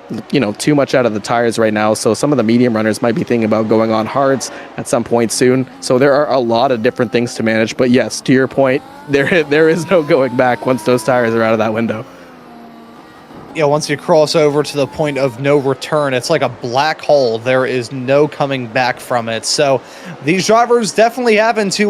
too much out of the tires right now. So some of the medium runners might be thinking about going on hards at some point soon. So there are a lot of different things to manage. But yes, to your point, there is no going back once those tires are out of that window. Yeah, once you cross over to the point of no return, it's like a black hole. There is no coming back from it. So these drivers definitely having to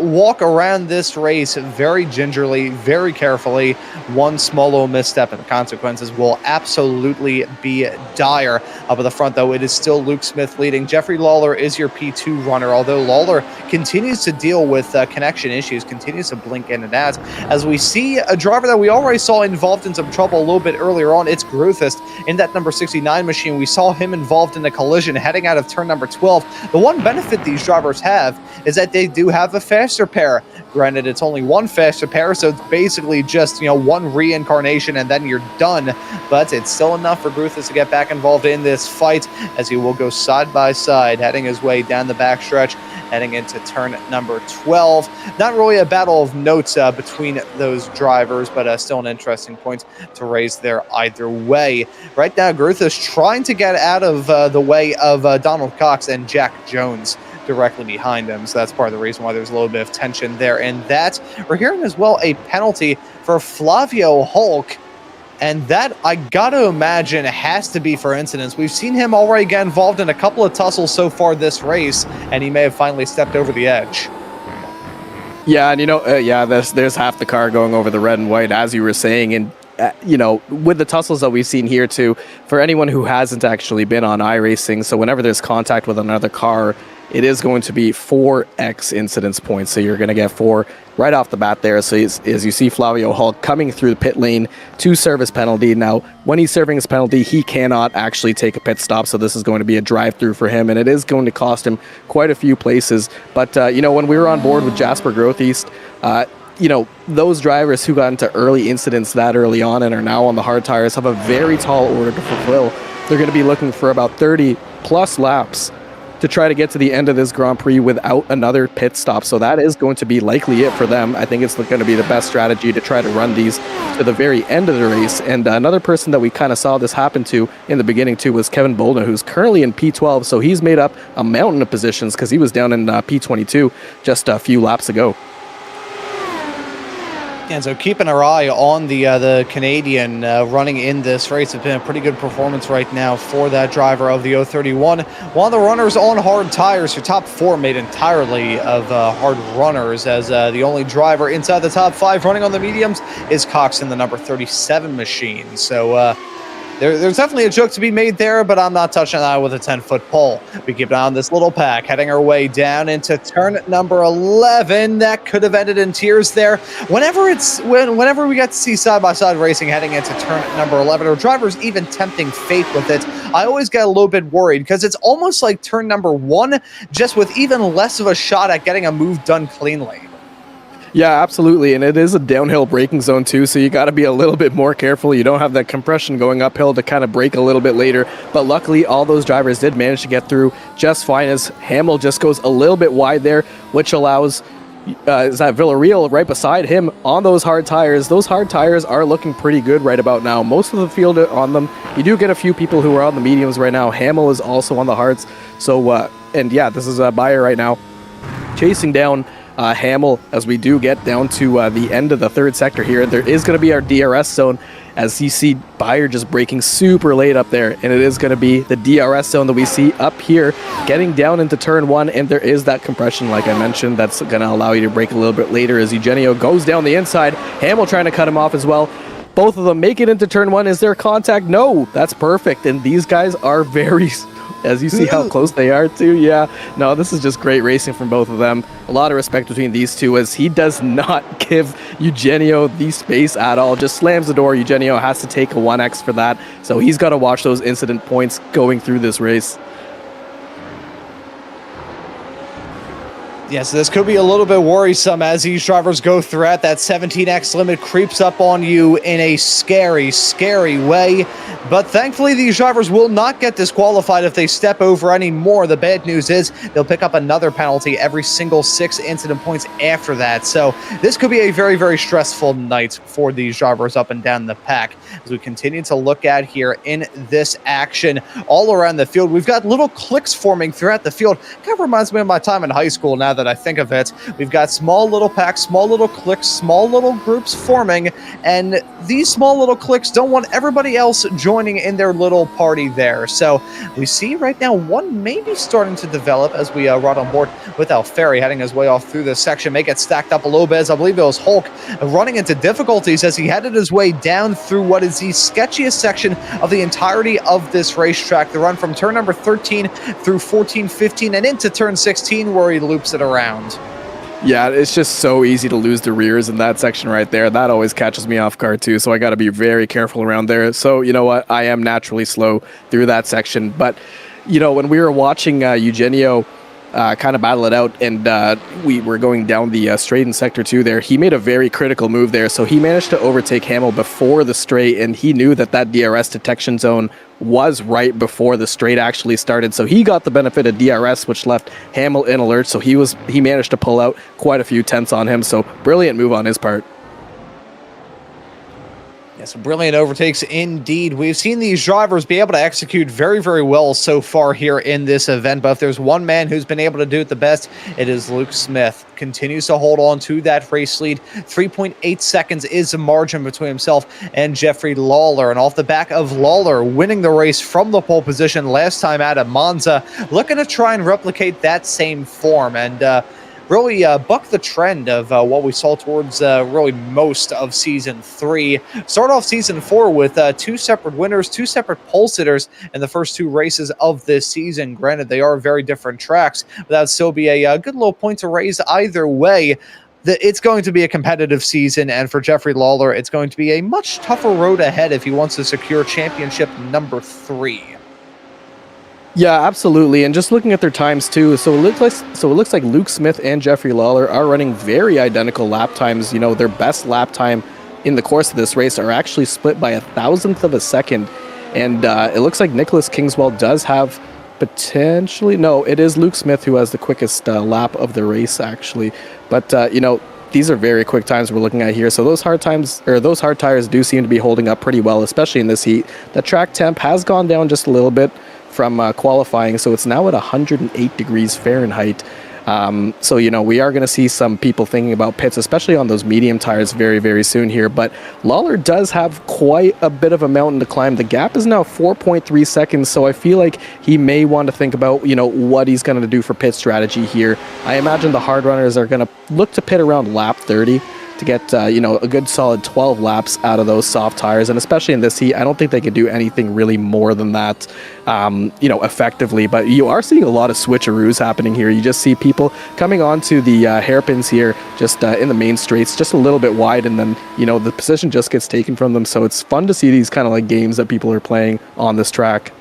walk around this race very gingerly, very carefully. One small little misstep and the consequences will absolutely be dire. Up at the front, though, it is still Luke Smith leading. Jeffrey Lawler is your P2 runner, although Lawler continues to deal with connection issues, continues to blink in and out. As we see a driver that we already saw involved in some trouble a little bit earlier on, it's Gruthist in that number 69 machine. We saw him involved in a collision heading out of turn number 12. The one benefit these drivers have is that they do have a faster pair. Granted, it's only one faster pair, so it's basically just, one reincarnation and then you're done. But it's still enough for Gruthist to get back involved in this fight, as he will go side by side, heading his way down the backstretch, heading into turn number 12. Not really a battle of notes between those drivers, but still an interesting point to raise there either way. Right now, Gruthist trying to get out of the way of Donald Cox and Jack Jones directly behind him. So that's part of the reason why there's a little bit of tension there. And that, we're hearing as well a penalty for Flavio Hulk. And that, I gotta imagine, has to be for incidents. We've seen him already get involved in a couple of tussles so far this race, and he may have finally stepped over the edge. Yeah, and there's half the car going over the red and white, as you were saying. And with the tussles that we've seen here too, for anyone who hasn't actually been on iRacing, so whenever there's contact with another car, it is going to be 4x incidence points. So you're going to get 4 right off the bat there. So as you see Flavio Hulk coming through the pit lane to serve his penalty. Now, when he's serving his penalty, he cannot actually take a pit stop. So this is going to be a drive-through for him, and it is going to cost him quite a few places. But, when we were on board with Jasper Grotheist, those drivers who got into early incidents that early on and are now on the hard tires have a very tall order to fulfill. They're going to be looking for about 30 plus laps to try to get to the end of this Grand Prix without another pit stop. So that is going to be likely it for them. I think it's going to be the best strategy to try to run these to the very end of the race. And another person that we kind of saw this happen to in the beginning too was Kevin Bolden, who's currently in P12. So he's made up a mountain of positions because he was down in P22 just a few laps ago. And so keeping our eye on the Canadian running in this race. It's been a pretty good performance right now for that driver of the 031. One of the runners on hard tires. Your top 4 made entirely of hard runners, as the only driver inside the top 5 running on the mediums is Cox in the number 37 machine. So there's definitely a joke to be made there, but I'm not touching that with a 10-foot pole. We keep an eye on this little pack, heading our way down into turn number 11. That could have ended in tears there. Whenever we get to see side-by-side racing heading into turn number 11, or drivers even tempting fate with it, I always get a little bit worried, because it's almost like turn number 1, just with even less of a shot at getting a move done cleanly. Yeah, absolutely. And it is a downhill braking zone too, so you got to be a little bit more careful. You don't have that compression going uphill to kind of brake a little bit later. But luckily, all those drivers did manage to get through just fine, as Hamill just goes a little bit wide there, which allows is that Villarreal right beside him on those hard tires. Those hard tires are looking pretty good right about now. Most of the field are on them. You do get a few people who are on the mediums right now. Hamill is also on the hards. So, and yeah, this is Bayer right now chasing down Hamill as we do get down to the end of the third sector here. There is going to be our DRS zone, as you see Bayer just braking super late up there, and it is going to be the DRS zone that we see up here getting down into turn one, and there is that compression, like I mentioned, that's going to allow you to brake a little bit later as Eugenio goes down the inside. Hamill trying to cut him off as well. Both of them make it into turn one. Is there contact? No, that's perfect, and these guys are very... As you see how close they are too. Yeah, no, this is just great racing from both of them. A lot of respect between these two, as he does not give Eugenio the space at all. Just slams the door. Eugenio has to take a 1x for that. So he's got to watch those incident points going through this race. Yes, this could be a little bit worrisome as these drivers go throughout. That 17x limit creeps up on you in a scary, scary way. But thankfully, these drivers will not get disqualified if they step over any more. The bad news is they'll pick up another penalty every single 6 incident points after that. So this could be a very, very stressful night for these drivers up and down the pack. As we continue to look at here in this action all around the field, we've got little cliques forming throughout the field. Kind of reminds me of my time in high school now that I think of it. We've got small little packs, small little cliques, small little groups forming, and these small little cliques don't want everybody else joining in their little party there. So we see right now one maybe starting to develop as we ride on board with Alfieri heading his way off through this section. May get stacked up a little bit, as I believe it was Hulk running into difficulties as he headed his way down through what is the sketchiest section of the entirety of this racetrack. The run from turn number 13 through 14, 15, and into turn 16 where he loops it around. Yeah, it's just so easy to lose the rears in that section right there. That always catches me off guard too, so I got to be very careful around there. So, you know what? I am naturally slow through that section. But, you know, when we were watching Eugenio kind of battle it out, and we were going down the straight in sector 2 there, he made a very critical move there. So he managed to overtake Hamill before the straight, and he knew that that DRS detection zone was right before the straight actually started. So he got the benefit of DRS, which left Hamill in alert. So he managed to pull out quite a few tenths on him. So brilliant move on his part. Yes, brilliant overtakes indeed. We've seen these drivers be able to execute very, very well so far here in this event, but if there's one man who's been able to do it the best, it is Luke Smith. Continues to hold on to that race lead. 3.8 seconds is the margin between himself and Jeffrey Lawler, and off the back of Lawler winning the race from the pole position last time out at Monza, looking to try and replicate that same form and really buck the trend of what we saw towards really most of Season 3. Start off Season 4 with 2 separate winners, 2 separate pole sitters in the first 2 races of this season. Granted, they are very different tracks, but that would still be a good little point to raise either way. It's going to be a competitive season, and for Jeffrey Lawler, it's going to be a much tougher road ahead if he wants to secure championship number 3. Yeah, absolutely. And just looking at their times too, so it looks like Luke Smith and Jeffrey Lawler are running very identical lap times. You know, their best lap time in the course of this race are actually split by 1,000th of a second. And it looks like Nicholas Kingswell does have potentially... No, it is Luke Smith who has the quickest lap of the race, actually. But, you know, these are very quick times we're looking at here. So those hard tires do seem to be holding up pretty well, especially in this heat. The track temp has gone down just a little bit from qualifying, so it's now at 108 degrees Fahrenheit. So, you know, we are going to see some people thinking about pits, especially on those medium tires very, very soon here. But Lawler does have quite a bit of a mountain to climb. The gap is now 4.3 seconds, so I feel like he may want to think about, you know, what he's going to do for pit strategy here. I imagine the hard runners are going to look to pit around lap 30 to get, you know, a good solid 12 laps out of those soft tires. And especially in this heat, I don't think they could do anything really more than that, you know, effectively. But you are seeing a lot of switcheroos happening here. You just see people coming onto the hairpins here, just in the main straights, just a little bit wide, and then, you know, the position just gets taken from them. So it's fun to see these kind of like games that people are playing on this track.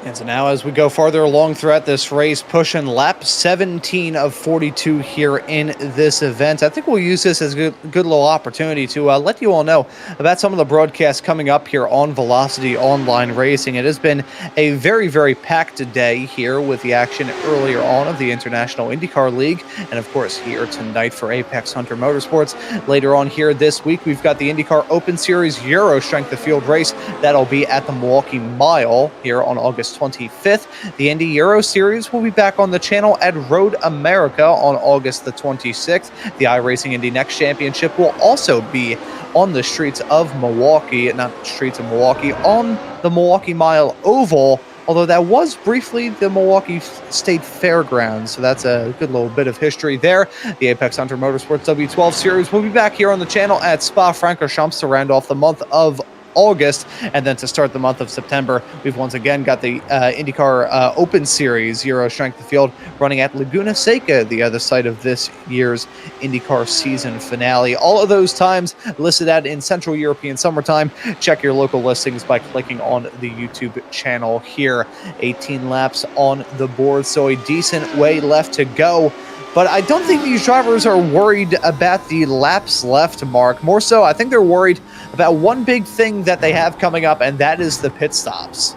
And so now as we go farther along throughout this race, pushing lap 17 of 42 here in this event, I think we'll use this as a good little opportunity to let you all know about some of the broadcasts coming up here on Velocity Online Racing. It has been a very, very packed day here with the action earlier on of the International IndyCar League, and of course here tonight for Apex Hunter Motorsports. Later on here this week, we've got the IndyCar Open Series Euro Strength of Field race. That'll be at the Milwaukee Mile here on August 25th. The Indy Euro Series will be back on the channel at Road America on August the 26th. The iRacing Indy Next Championship will also be on the streets of Milwaukee, not streets of Milwaukee, on the Milwaukee Mile Oval, although that was briefly the Milwaukee State Fairgrounds, so that's a good little bit of history there. The Apex Hunter Motorsports W12 Series will be back here on the channel at Spa-Francorchamps to round off the month of August, and then to start the month of September, we've once again got the IndyCar Open Series Euro Strength of Field running at Laguna Seca, the other site of this year's IndyCar season finale. All of those times listed out in Central European Summertime. Check your local listings by clicking on the YouTube channel here. 18 laps on the board, so a decent way left to go. But I don't think these drivers are worried about the laps left, Mark. More so, I think they're worried about one big thing that they have coming up, and that is the pit stops.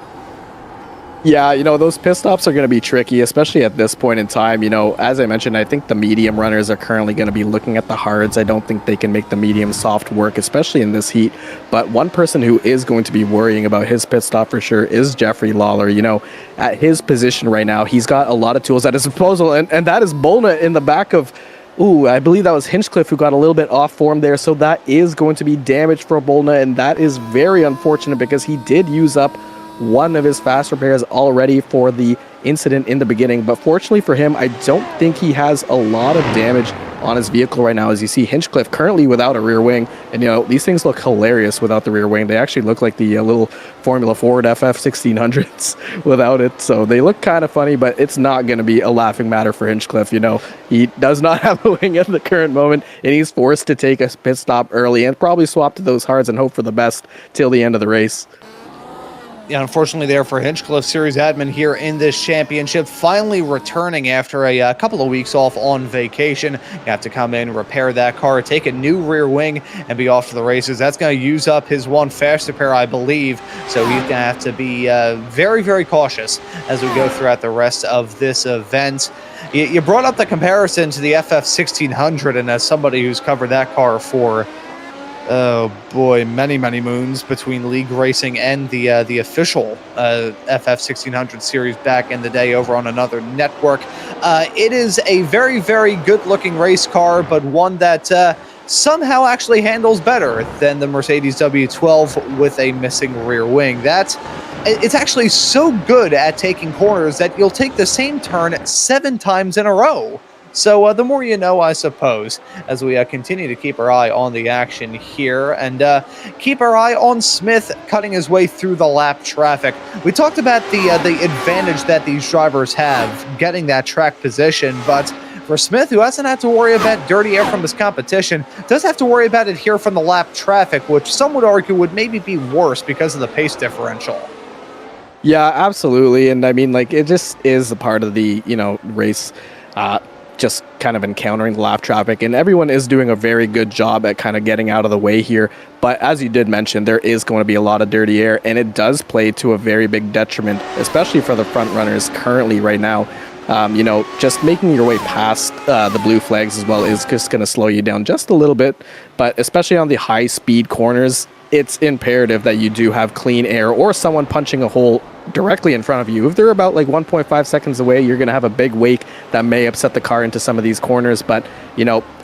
Yeah, those pit stops are going to be tricky, especially at this point in time. As I mentioned, I think the medium runners are currently going to be looking at the hards. I don't think they can make the medium soft work, especially in this heat. But one person who is going to be worrying about his pit stop for sure is Jeffrey Lawler. At his position right now, he's got a lot of tools at his disposal, and that is Bolna in the back of... I believe that was Hinchcliffe who got a little bit off form there, so that is going to be damage for Bolna, and that is very unfortunate because he did use up one of his fast repairs already for the incident in the beginning. But fortunately for him, I don't think he has a lot of damage on his vehicle right now. As you see, Hinchcliffe currently without a rear wing, and these things look hilarious without the rear wing. They actually look like the little Formula Ford FF1600s without it, so they look kind of funny, but it's not going to be a laughing matter for Hinchcliffe. He does not have a wing at the current moment, and he's forced to take a pit stop early and probably swap to those hards and hope for the best till the end of the race. Yeah, unfortunately there for Hinchcliffe, series admin here in this championship, finally returning after a couple of weeks off on vacation. You have to come in, repair that car, take a new rear wing, and be off to the races. That's going to use up his one fast repair, I believe, so he's going to have to be very, very cautious as we go throughout the rest of this event. You brought up the comparison to the FF1600, and as somebody who's covered that car for... oh boy, many moons between league racing and the official FF1600 series back in the day over on another network. It is a very, very good-looking race car, but one that somehow actually handles better than the Mercedes W12 with a missing rear wing. It's actually so good at taking corners that you'll take the same turn 7 times in a row. So the more you know, I suppose, as we continue to keep our eye on the action here and keep our eye on Smith cutting his way through the lap traffic. We talked about the advantage that these drivers have getting that track position, but for Smith, who hasn't had to worry about dirty air from his competition, does have to worry about it here from the lap traffic, which some would argue would maybe be worse because of the pace differential. Yeah, absolutely. And I mean, it just is a part of the, race. Just kind of encountering the lap traffic, and everyone is doing a very good job at kind of getting out of the way here. But as you did mention, there is going to be a lot of dirty air, and it does play to a very big detriment, especially for the front runners currently right now. Just making your way past the blue flags as well is just going to slow you down just a little bit. But especially on the high speed corners, it's imperative that you do have clean air or someone punching a hole directly in front of you. If they're about 1.5 seconds away, you're going to have a big wake that may upset the car into some of these corners. But,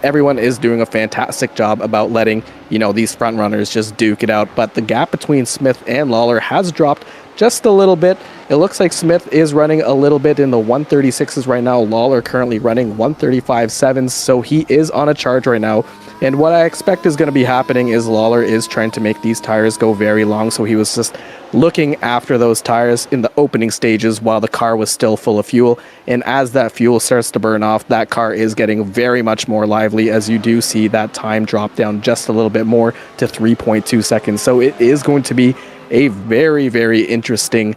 everyone is doing a fantastic job about letting, these front runners just duke it out. But the gap between Smith and Lawler has dropped just a little bit. It looks like Smith is running a little bit in the 136s right now. Lawler currently running 135.7s, so he is on a charge right now. And what I expect is going to be happening is Lawler is trying to make these tires go very long, so he was just looking after those tires in the opening stages while the car was still full of fuel. And as that fuel starts to burn off, that car is getting very much more lively, as you do see that time drop down just a little bit more to 3.2 seconds. So it is going to be a very, very interesting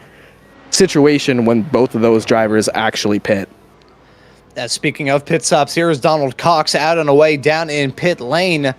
situation when both of those drivers actually pit. Speaking of pit stops, here is Donald Cox out and away down in pit lane,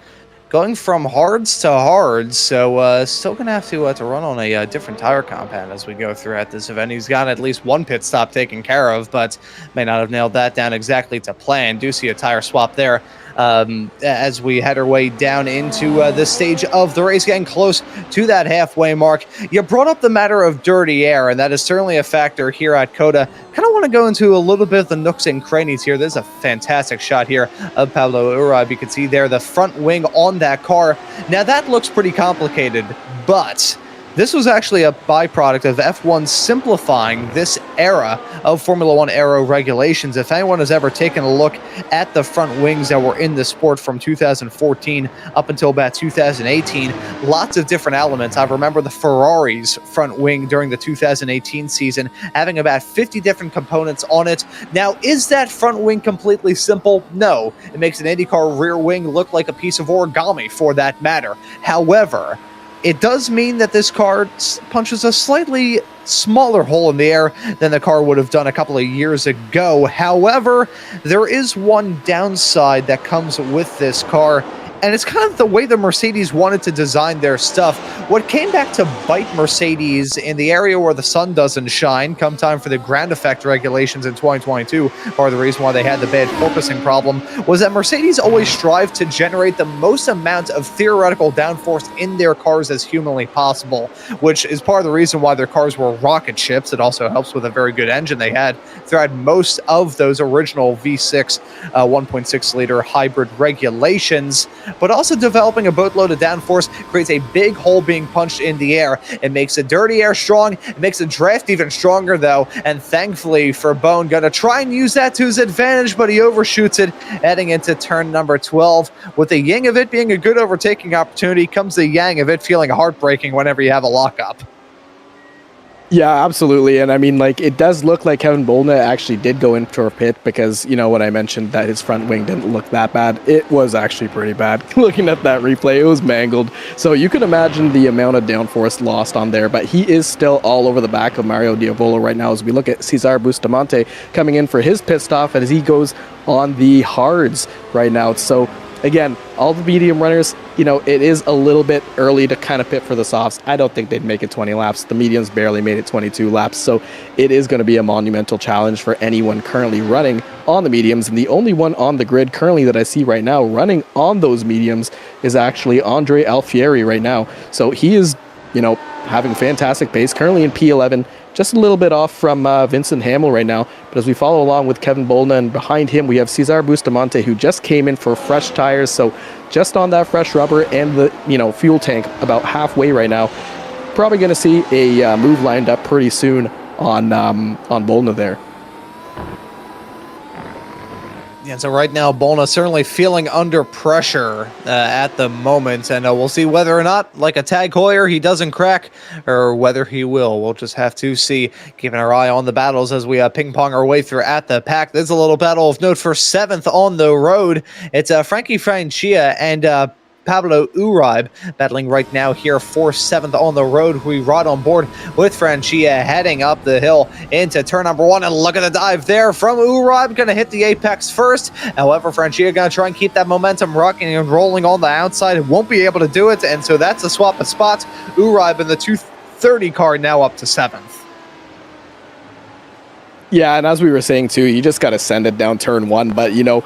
going from hards to hards. So still going to have to run on a different tire compound as we go throughout this event. He's got at least one pit stop taken care of, but may not have nailed that down exactly to plan. Do see a tire swap there as we head our way down into this stage of the race, getting close to that halfway mark. You brought up the matter of dirty air, and that is certainly a factor here at COTA. Kind of want to go into a little bit of the nooks and crannies here. There's a fantastic shot here of Pablo Urab. You can see there the front wing on that car. Now that looks pretty complicated, but this was actually a byproduct of F1 simplifying this era of Formula One aero regulations. If anyone has ever taken a look at the front wings that were in the sport from 2014 up until about 2018, lots of different elements. I remember the Ferrari's front wing during the 2018 season having about 50 different components on it. Now, is that front wing completely simple? No. It makes an IndyCar rear wing look like a piece of origami for that matter. However, it does mean that this car punches a slightly smaller hole in the air than the car would have done a couple of years ago. However, there is one downside that comes with this car, and it's kind of the way the Mercedes wanted to design their stuff. What came back to bite Mercedes in the area where the sun doesn't shine come time for the ground effect regulations in 2022, or the reason why they had the bad porpoising problem, was that Mercedes always strived to generate the most amount of theoretical downforce in their cars as humanly possible, which is part of the reason why their cars were rocket ships. It also helps with a very good engine they had throughout most of those original V6 1.6 liter hybrid regulations. But also developing a boatload of downforce creates a big hole being punched in the air. It makes the dirty air strong. It makes the draft even stronger, though. And thankfully for Bone, going to try and use that to his advantage, but he overshoots it heading into turn number 12. With the yin of it being a good overtaking opportunity, comes the yang of it feeling heartbreaking whenever you have a lockup. Yeah, absolutely. And I mean, like, it does look like Kevin Bolna actually did go into a pit because, you know, when I mentioned that his front wing didn't look that bad, it was actually pretty bad. Looking at that replay, it was mangled. So you can imagine the amount of downforce lost on there, but he is still all over the back of Mario Diavolo right now as we look at Cesar Bustamante coming in for his pit stop as he goes on the hards right now. So again, all the medium runners, you know, it is a little bit early to kind of pit for the softs. I don't think they'd make it 20 laps. The mediums barely made it 22 laps. So it is going to be a monumental challenge for anyone currently running on the mediums. And the only one on the grid currently that I see right now running on those mediums is actually Andre Alfieri right now. So he is, you know, having fantastic pace, currently in P11, just a little bit off from Vincent Hamel right now. But as we follow along with Kevin Bolna, and behind him we have Cesar Bustamante, who just came in for fresh tires, so just on that fresh rubber and the, you know, fuel tank about halfway right now. Probably going to see a move lined up pretty soon on Bolna there. Yeah, so right now, Bolna certainly feeling under pressure at the moment, and we'll see whether or not, like a Tag Heuer, he doesn't crack, or whether he will. We'll just have to see, keeping our eye on the battles as we ping-pong our way through at the pack. There's a little battle of note for 7th on the road. It's Frankie Francia and Pablo Uribe battling right now here for 7th on the road. We ride on board with Francia heading up the hill into turn number 1, and look at the dive there from Uribe. Going to hit the apex first. However, Francia going to try and keep that momentum rocking and rolling on the outside. Won't be able to do it, and so that's a swap of spots. Uribe in the 230 car now up to 7th. Yeah, and as we were saying too, you just got to send it down turn 1. But, you know,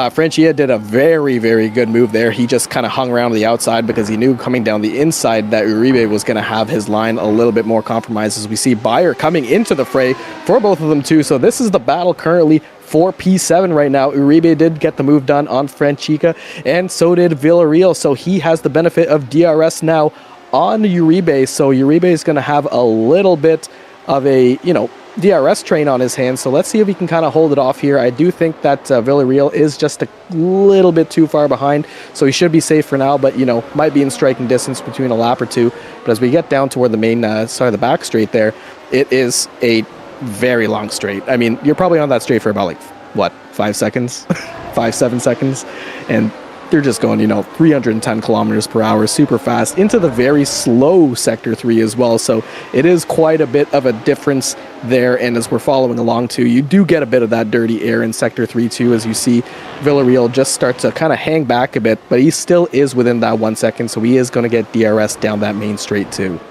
Francia did a very, very good move there. He just kind of hung around the outside because he knew coming down the inside that Uribe was going to have his line a little bit more compromised, as we see Bayer coming into the fray for both of them too. So this is the battle currently for P7 right now. Uribe did get the move done on Francia, and so did Villarreal. So he has the benefit of DRS now on Uribe. So Uribe is going to have a little bit of a, you know, DRS train on his hands, so let's see if he can kind of hold it off here. I do think that Villarreal is just a little bit too far behind, so he should be safe for now, but, you know, might be in striking distance between a lap or two. But as we get down toward the main side of the back straight there, it is a very long straight. I mean, you're probably on that straight for about, like, what, 5 seconds? 5-7 seconds? And they're just going, 310 kilometers per hour, super fast, into the very slow Sector 3 as well. So it is quite a bit of a difference there. And as we're following along too, you do get a bit of that dirty air in Sector 3 too, as you see Villarreal just start to kind of hang back a bit, but he still is within that 1 second. So he is going to get DRS down that main straight too.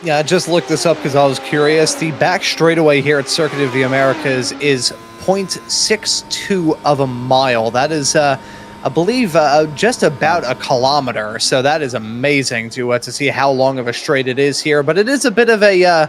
Yeah, I just looked this up because I was curious. The back straightaway here at Circuit of the Americas is 0.62 of a mile. That is, I believe, just about a kilometer. So that is amazing to see how long of a straight it is here. But it is a bit of a,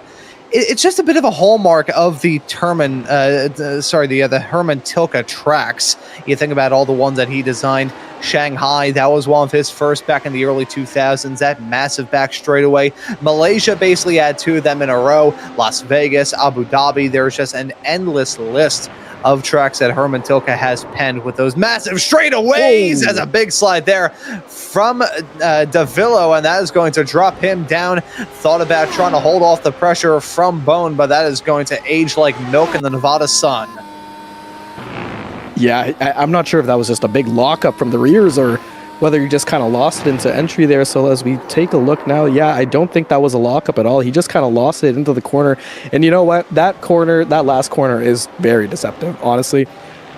it's just a bit of a hallmark of the the Herman Tilke tracks. You think about all the ones that he designed. Shanghai, that was one of his first back in the early 2000s, that massive back straightaway. Malaysia basically had 2 of them in a row. Las Vegas, Abu Dhabi, there's just an endless list of tracks that Herman Tilke has penned with those massive straightaways. As a big slide there from Davilo, and that is going to drop him down. Thought about trying to hold off the pressure from Bone, but that is going to age like milk in the Nevada sun. Yeah, I'm not sure if that was just a big lockup from the rears or whether you just kind of lost it into entry there. So as we take a look now, yeah, I don't think that was a lockup at all. He just kind of lost it into the corner. And you know what? That last corner is very deceptive, honestly.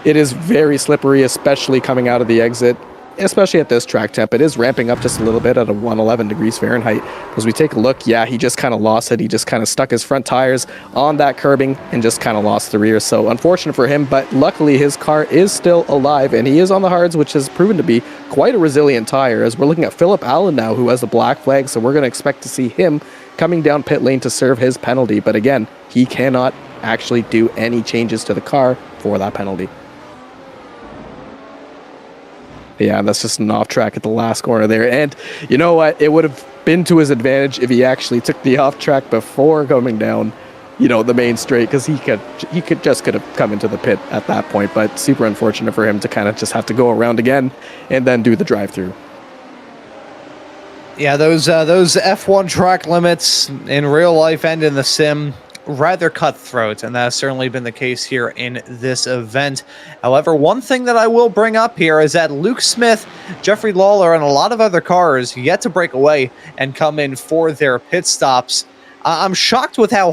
It is very slippery, especially coming out of the exit, especially at this track temp. It is ramping up just a little bit at a 111 degrees Fahrenheit. As we take a look, yeah, he just kind of lost it. He just kind of stuck his front tires on that curbing and just kind of lost the rear. So unfortunate for him, but luckily his car is still alive and he is on the hards, which has proven to be quite a resilient tire. As we're looking at Philip Allen now, who has the black flag. So we're going to expect to see him coming down pit lane to serve his penalty. But again, he cannot actually do any changes to the car for that penalty. Yeah, that's just an off track at the last corner there. And you know what? It would have been to his advantage if he actually took the off track before coming down, the main straight, because he could have come into the pit at that point. But super unfortunate for him to kind of just have to go around again and then do the drive through. Yeah, those F1 track limits in real life and in the sim, rather cutthroat, and that has certainly been the case here in this event. However, one thing that I will bring up here is that Luke Smith, Jeffrey Lawler, and a lot of other cars yet to break away and come in for their pit stops. I'm shocked with how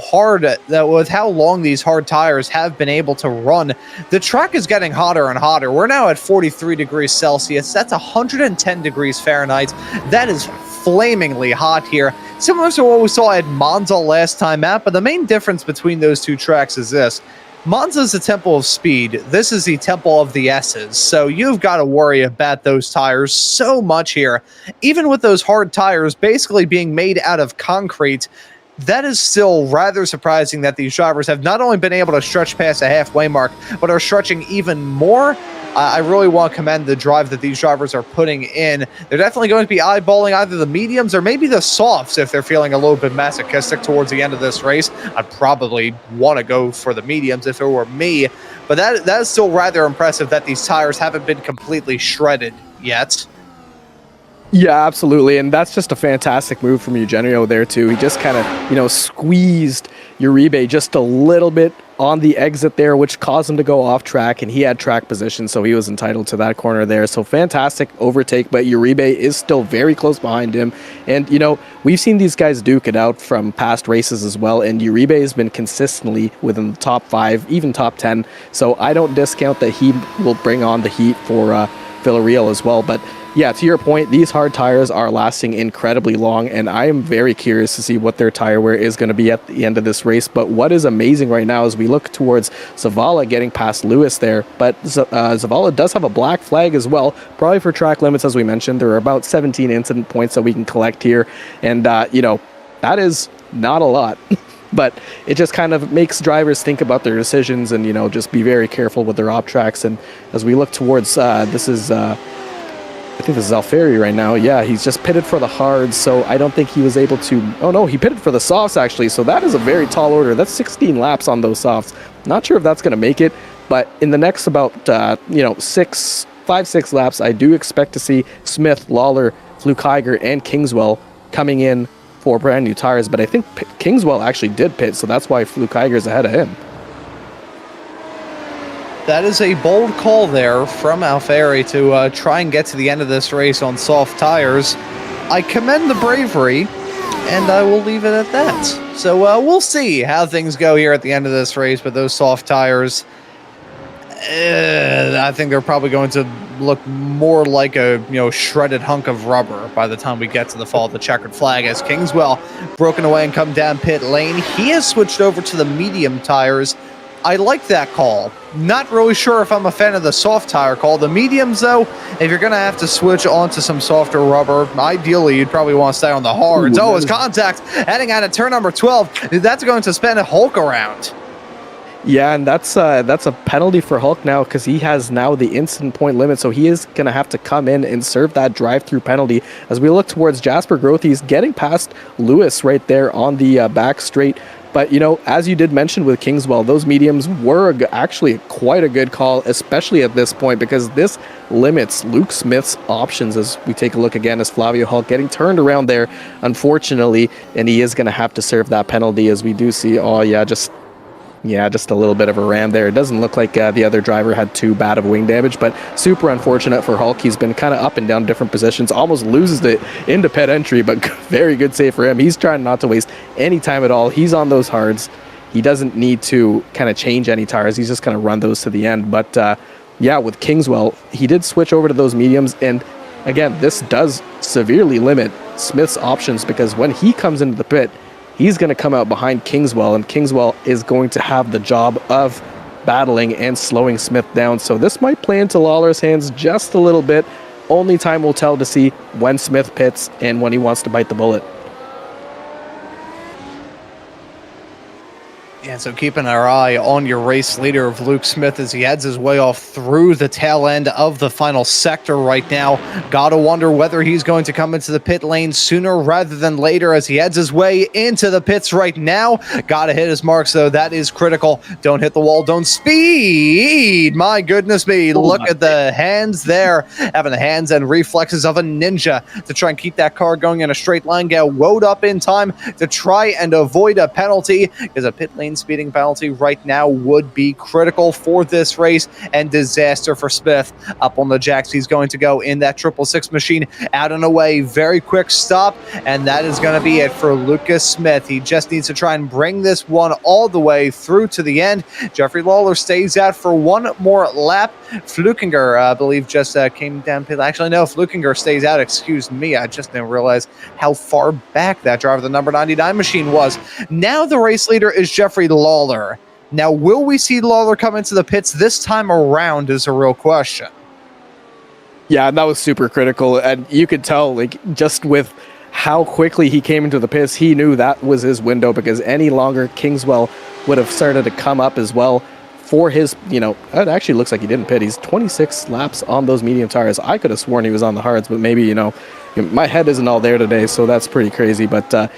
long these hard tires have been able to run. The track is getting hotter and hotter. We're now at 43 degrees Celsius. That's 110 degrees Fahrenheit. That is flamingly hot here. Similar to what we saw at Monza last time out, but the main difference between those two tracks is this. Monza is the temple of speed. This is the temple of the S's. So you've got to worry about those tires so much here. Even with those hard tires basically being made out of concrete, that is still rather surprising that these drivers have not only been able to stretch past the halfway mark, but are stretching even more. I really want to commend the drive that these drivers are putting in. They're definitely going to be eyeballing either the mediums or maybe the softs if they're feeling a little bit masochistic towards the end of this race. I'd probably want to go for the mediums if it were me, but that is still rather impressive that these tires haven't been completely shredded yet. Yeah, absolutely. And that's just a fantastic move from Eugenio there, too. He just kind of, squeezed Uribe just a little bit on the exit there, which caused him to go off track. And he had track position, so he was entitled to that corner there. So fantastic overtake, but Uribe is still very close behind him. And, we've seen these guys duke it out from past races as well. And Uribe has been consistently within the top 5, even top 10. So I don't discount that he will bring on the heat for Villarreal as well. But yeah, to your point, these hard tires are lasting incredibly long, and I am very curious to see what their tire wear is going to be at the end of this race. But what is amazing right now is we look towards Zavala getting past Lewis there, but Zavala does have a black flag as well, probably for track limits, as we mentioned. There are about 17 incident points that we can collect here, and, that is not a lot. But it just kind of makes drivers think about their decisions and, just be very careful with their off tracks. And as we look towards, I think this is Alfieri right now. Yeah, he's just pitted for the hards, so I don't think he was able to... Oh, no, he pitted for the softs, actually, so that is a very tall order. That's 16 laps on those softs. Not sure if that's going to make it, but in the next about, 5-6 laps, I do expect to see Smith, Lawler, Flukiger, and Kingswell coming in for brand new tires, but I think Kingswell actually did pit, so that's why Flukiger's ahead of him. That is a bold call there from Alfieri to try and get to the end of this race on soft tires. I commend the bravery, and I will leave it at that. So we'll see how things go here at the end of this race, but those soft tires, I think they're probably going to look more like a shredded hunk of rubber by the time we get to the fall of the checkered flag, as Kingswell broken away and come down pit lane. He has switched over to the medium tires. I like that call. Not really sure if I'm a fan of the soft tire call. The mediums, though, if you're going to have to switch onto some softer rubber, ideally you'd probably want to stay on the hards. Oh, it's contact heading out of turn number 12. That's going to spin a Hulk around. Yeah, and that's a penalty for Hulk now, because he has now the instant point limit, so he is going to have to come in and serve that drive-through penalty. As we look towards Jasper Growth, he's getting past Lewis right there on the back straight. But, as you did mention with Kingswell, those mediums were actually quite a good call, especially at this point, because this limits Luke Smith's options. As we take a look again, as Flavio Hulk getting turned around there, unfortunately, and he is going to have to serve that penalty, as we do see, just a little bit of a ram there. It doesn't look like the other driver had too bad of wing damage, but super unfortunate for Hulk. He's been kind of up and down different positions, almost loses it into pit entry, but very good save for him. He's trying not to waste any time at all. He's on those hards. He doesn't need to kind of change any tires. He's just going to run those to the end. But with Kingswell, he did switch over to those mediums, and again, this does severely limit Smith's options, because when he comes into the pit, he's going to come out behind Kingswell, and Kingswell is going to have the job of battling and slowing Smith down. So this might play into Lawler's hands just a little bit. Only time will tell to see when Smith pits and when he wants to bite the bullet. Yeah, so keeping our eye on your race leader of Luke Smith as he heads his way off through the tail end of the final sector right now. Gotta wonder whether he's going to come into the pit lane sooner rather than later as he heads his way into the pits right now. Gotta hit his marks, though. That is critical. Don't hit the wall. Don't speed. My goodness me. Look at the hands there. Having the hands and reflexes of a ninja to try and keep that car going in a straight line. Get woed up in time to try and avoid a penalty, because a pit lane speeding penalty right now would be critical for this race and disaster for Smith. Up on the jacks, he's going to go in that 666 machine, out and away. Very quick stop, and that is going to be it for Lucas Smith. He just needs to try and bring this one all the way through to the end. Jeffrey Lawler stays out for one more lap. Flukinger, I believe, just came down pit. Actually, no, Flukinger stays out. Excuse me. I just didn't realize how far back that driver, the number 99 machine, was. Now the race leader is Jeffrey Lawler. Now, will we see Lawler come into the pits this time around is a real question. Yeah, and that was super critical. And you could tell, just with how quickly he came into the pits, he knew that was his window, because any longer Kingswell would have started to come up as well for his, it actually looks like he didn't pit. He's 26 laps on those medium tires. I could have sworn he was on the hards, but maybe, my head isn't all there today, so that's pretty crazy. But,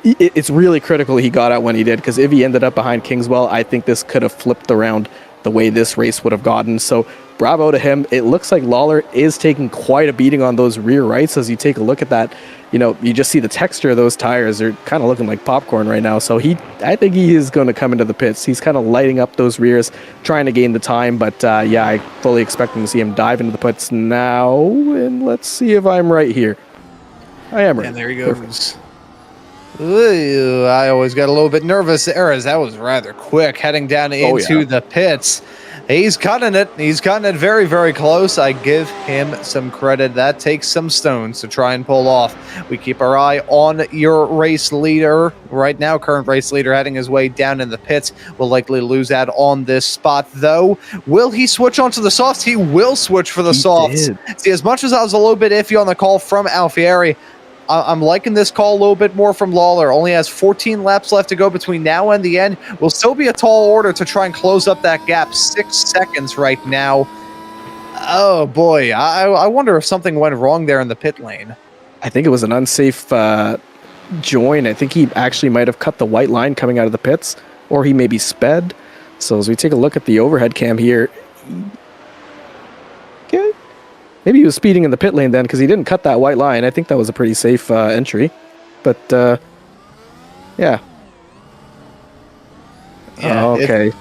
it's really critical he got out when he did, because if he ended up behind Kingswell, I think this could have flipped around the way this race would have gotten. So bravo to him. It looks like Lawler is taking quite a beating on those rear rights. As you take a look at that, you just see the texture of those tires. They're kind of looking like popcorn right now. So I think he is going to come into the pits. He's kind of lighting up those rears, trying to gain the time. But I fully expecting to see him dive into the pits now. And let's see if I'm right here. I am right. And there he goes. Perfect. Ooh, I always got a little bit nervous there, as that was rather quick, heading down into the pits. He's cutting it. He's cutting it very, very close. I give him some credit. That takes some stones to try and pull off. We keep our eye on your race leader right now. Current race leader heading his way down in the pits. Will likely lose out on this spot, though. Will he switch onto the softs? He will switch for the softs. See, as much as I was a little bit iffy on the call from Alfieri, I'm liking this call a little bit more from Lawler. Only has 14 laps left to go between now and the end. Will still be a tall order to try and close up that gap. 6 seconds right now. Oh, boy. I wonder if something went wrong there in the pit lane. I think it was an unsafe join. I think he actually might have cut the white line coming out of the pits, or he maybe sped. So as we take a look at the overhead cam here, okay, maybe he was speeding in the pit lane then, because he didn't cut that white line. I think that was a pretty safe entry. But, yeah. Yeah. Okay.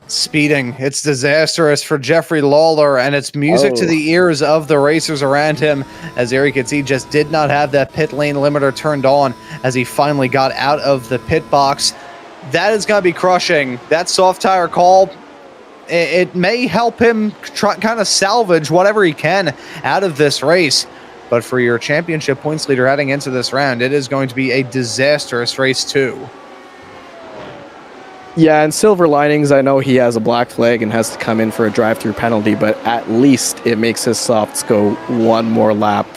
Speeding. It's disastrous for Jeffrey Lawler, and it's music to the ears of the racers around him, as there you can see just did not have that pit lane limiter turned on as he finally got out of the pit box. That is going to be crushing. That soft tire call, it may help him kind of salvage whatever he can out of this race. But for your championship points leader heading into this round, it is going to be a disastrous race too. Yeah, and silver linings, I know he has a black flag and has to come in for a drive-through penalty, but at least it makes his softs go one more lap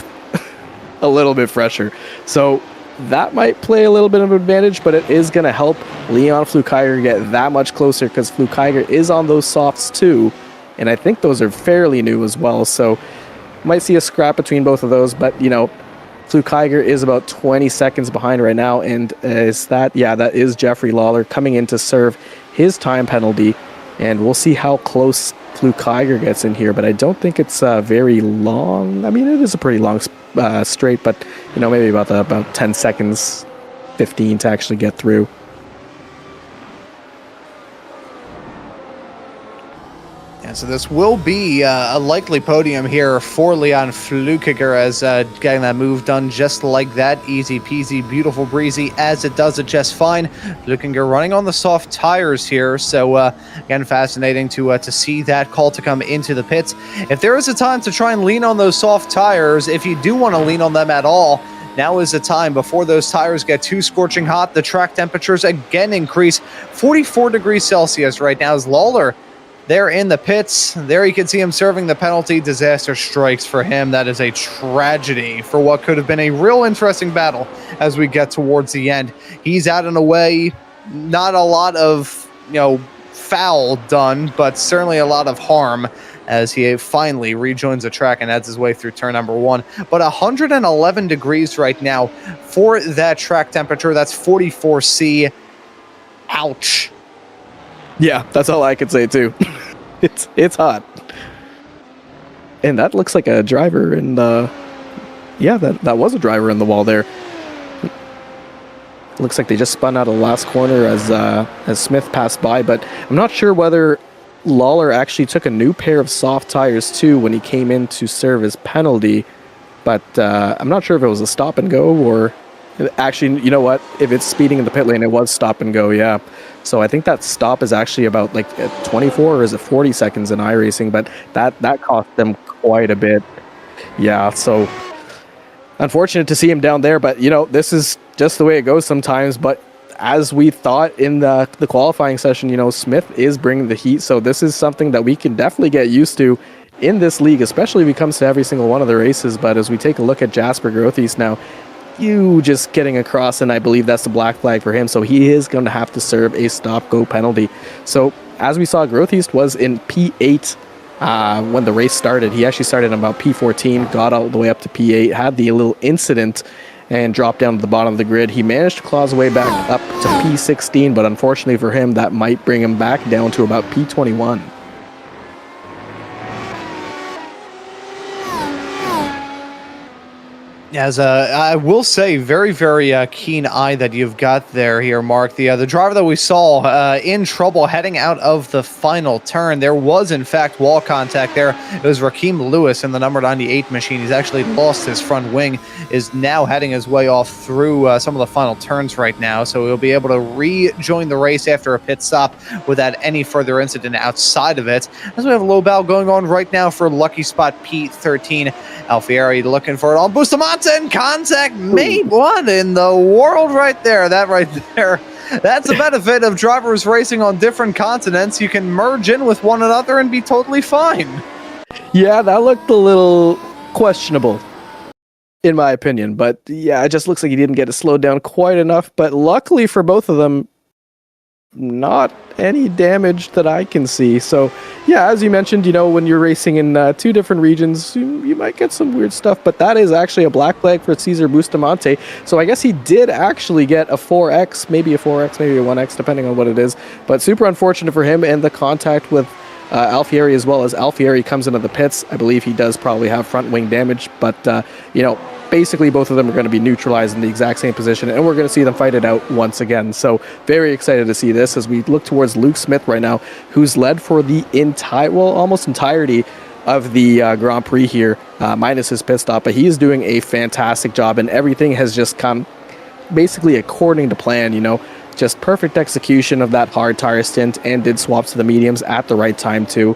a little bit fresher. So that might play a little bit of an advantage, but it is going to help Leon Flukiger get that much closer because Flukiger is on those softs too, and I think those are fairly new as well, so might see a scrap between both of those, but you know, Flukiger is about 20 seconds behind right now, and that is Jeffrey Lawler coming in to serve his time penalty, and we'll see how close Flukiger gets in here, but I don't think it's very long. I mean, it is a pretty long straight, but you know, maybe about 10 seconds, 15 to actually get through. Yeah, so this will be a likely podium here for Leon Flukiger as getting that move done just like that. Easy peasy, beautiful breezy, as it does it just fine. Flukiger running on the soft tires here, so again, fascinating to see that call to come into the pits. If there is a time to try and lean on those soft tires, if you do want to lean on them at all, now is the time before those tires get too scorching hot. The track temperatures again increase 44 degrees Celsius right now as Lawler there in the pits. There you can see him serving the penalty. Disaster strikes for him. That is a tragedy for what could have been a real interesting battle as we get towards the end. He's out and away. Not a lot of, foul done, but certainly a lot of harm as he finally rejoins the track and heads his way through turn number 1. But 111 degrees right now for that track temperature. That's 44°C. Ouch. Yeah, that's all I could say too. It's hot. And that looks like a driver in the... Yeah, that was a driver in the wall there. Looks like they just spun out of the last corner as Smith passed by, but I'm not sure whether Lawler actually took a new pair of soft tires too when he came in to serve his penalty, but I'm not sure if it was a stop and go or... Actually, you know what? If it's speeding in the pit lane, it was stop and go, yeah. So I think that stop is actually about like 24 or is it 40 seconds in iRacing, but that cost them quite a bit. Yeah, so unfortunate to see him down there, but this is just the way it goes sometimes. But as we thought in the qualifying session, Smith is bringing the heat, so this is something that we can definitely get used to in this league, especially when it comes to every single one of the races. But as we take a look at Jasper Grothies now, just getting across, and I believe that's the black flag for him, so he is going to have to serve a stop-go penalty. So as we saw, Grothies was in P8 when the race started. He actually started in about P14, got all the way up to P8, had the little incident and dropped down to the bottom of the grid. He managed to claw his way back up to P16, but unfortunately for him, that might bring him back down to about P21. As I will say, very, very keen eye that you've got there here, Mark. The driver that we saw in trouble heading out of the final turn, there was, in fact, wall contact there. It was Raheem Lewis in the number 98 machine. He's actually lost his front wing, is now heading his way off through some of the final turns right now, so he'll be able to rejoin the race after a pit stop without any further incident outside of it. As we have a low battle going on right now for lucky spot P13. Alfieri looking for it on Bustamante and contact. Mate, what in the world right there? That right there. That's the benefit of drivers racing on different continents. You can merge in with one another and be totally fine. Yeah, that looked a little questionable, in my opinion. But yeah, it just looks like he didn't get it slowed down quite enough. But luckily for both of them, not any damage that I can see. So yeah, as you mentioned, when you're racing in two different regions, you might get some weird stuff, but that is actually a black flag for Cesar Bustamante. So I guess he did actually get a 4X, maybe a 4X, maybe a 1X, depending on what it is, but super unfortunate for him. And the contact with Alfieri as well. As Alfieri comes into the pits, I believe he does probably have front wing damage, but basically both of them are going to be neutralized in the exact same position, and we're going to see them fight it out once again. So very excited to see this as we look towards Luke Smith right now, who's led for the almost entirety of the Grand Prix here, minus his pit stop, but he is doing a fantastic job, and everything has just come basically according to plan, just perfect execution of that hard tire stint, and did swaps to the mediums at the right time too.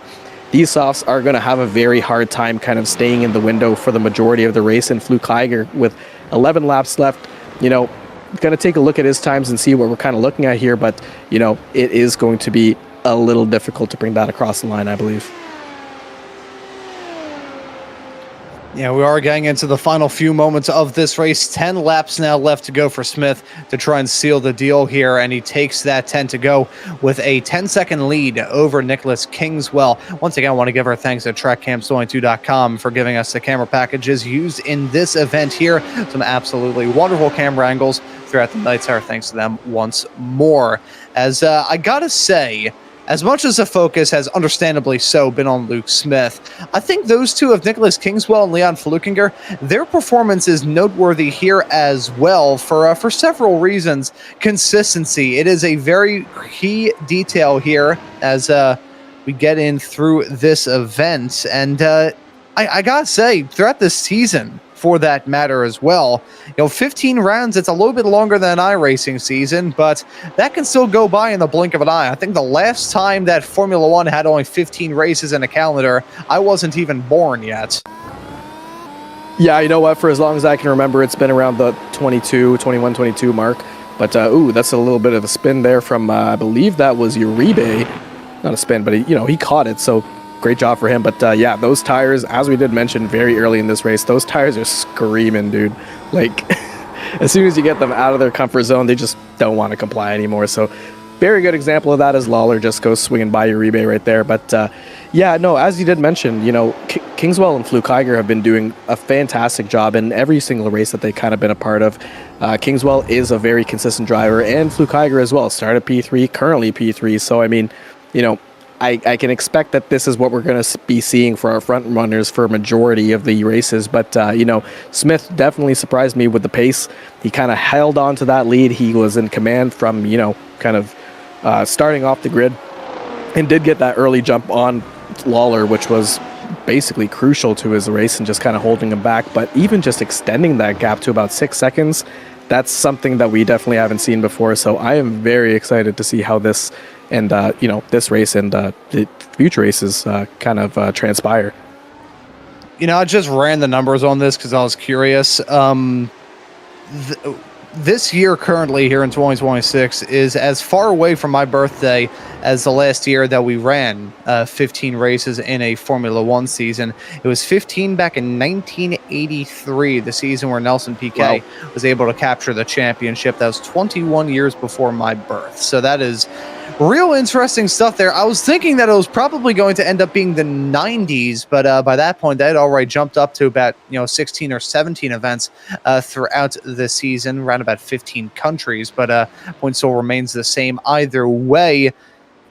These softs are going to have a very hard time kind of staying in the window for the majority of the race, and Fluke Heiger with 11 laps left, going to take a look at his times and see what we're kind of looking at here, but it is going to be a little difficult to bring that across the line, I believe. Yeah, we are getting into the final few moments of this race. 10 laps now left to go for Smith to try and seal the deal here, and he takes that 10 to go with a 10-second lead over Nicholas Kingswell. Once again, I want to give our thanks to TrackCams22.com for giving us the camera packages used in this event here. Some absolutely wonderful camera angles throughout the night. Our thanks to them once more. As I gotta say, as much as the focus has understandably so been on Luke Smith, I think those two of Nicholas Kingswell and Leon Flukinger, their performance is noteworthy here as well for several reasons. Consistency, it is a very key detail here as we get in through this event. And I gotta say, throughout this season, for that matter as well, 15 rounds, it's a little bit longer than an iRacing season, but that can still go by in the blink of an eye. I think the last time that Formula One had only 15 races in a calendar, I wasn't even born yet. Yeah, you know what, for as long as I can remember, it's been around the 22 mark, but that's a little bit of a spin there from, I believe that was Uribe. Not a spin, but he caught it, so great job for him. But those tires, as we did mention very early in this race, those tires are screaming, dude. Like, as soon as you get them out of their comfort zone, they just don't want to comply anymore. So very good example of that as Lawler just goes swinging by Uribe right there. But as you did mention, Kingswell and Fluke Heiger have been doing a fantastic job in every single race that they've kind of been a part of. Kingswell is a very consistent driver, and Fluke Heiger as well. Started P3, currently P3. So, I mean, I can expect that this is what we're going to be seeing for our front runners for a majority of the races. But, Smith definitely surprised me with the pace. He kind of held on to that lead. He was in command from, starting off the grid, and did get that early jump on Lawler, which was basically crucial to his race and just kind of holding him back. But even just extending that gap to about 6 seconds, that's something that we definitely haven't seen before. So I am very excited to see how this and this race and the future races transpire. I just ran the numbers on this because I was curious. This year currently here in 2026 is as far away from my birthday as the last year that we ran 15 races in a Formula One season. It was 15 back in 1983, the season where Nelson Piquet was able to capture the championship. That was 21 years before my birth. So that is real interesting stuff there. I was thinking that it was probably going to end up being the 90s, but by that point, they had already jumped up to about 16 or 17 events throughout the season, around about 15 countries. But point still remains the same either way.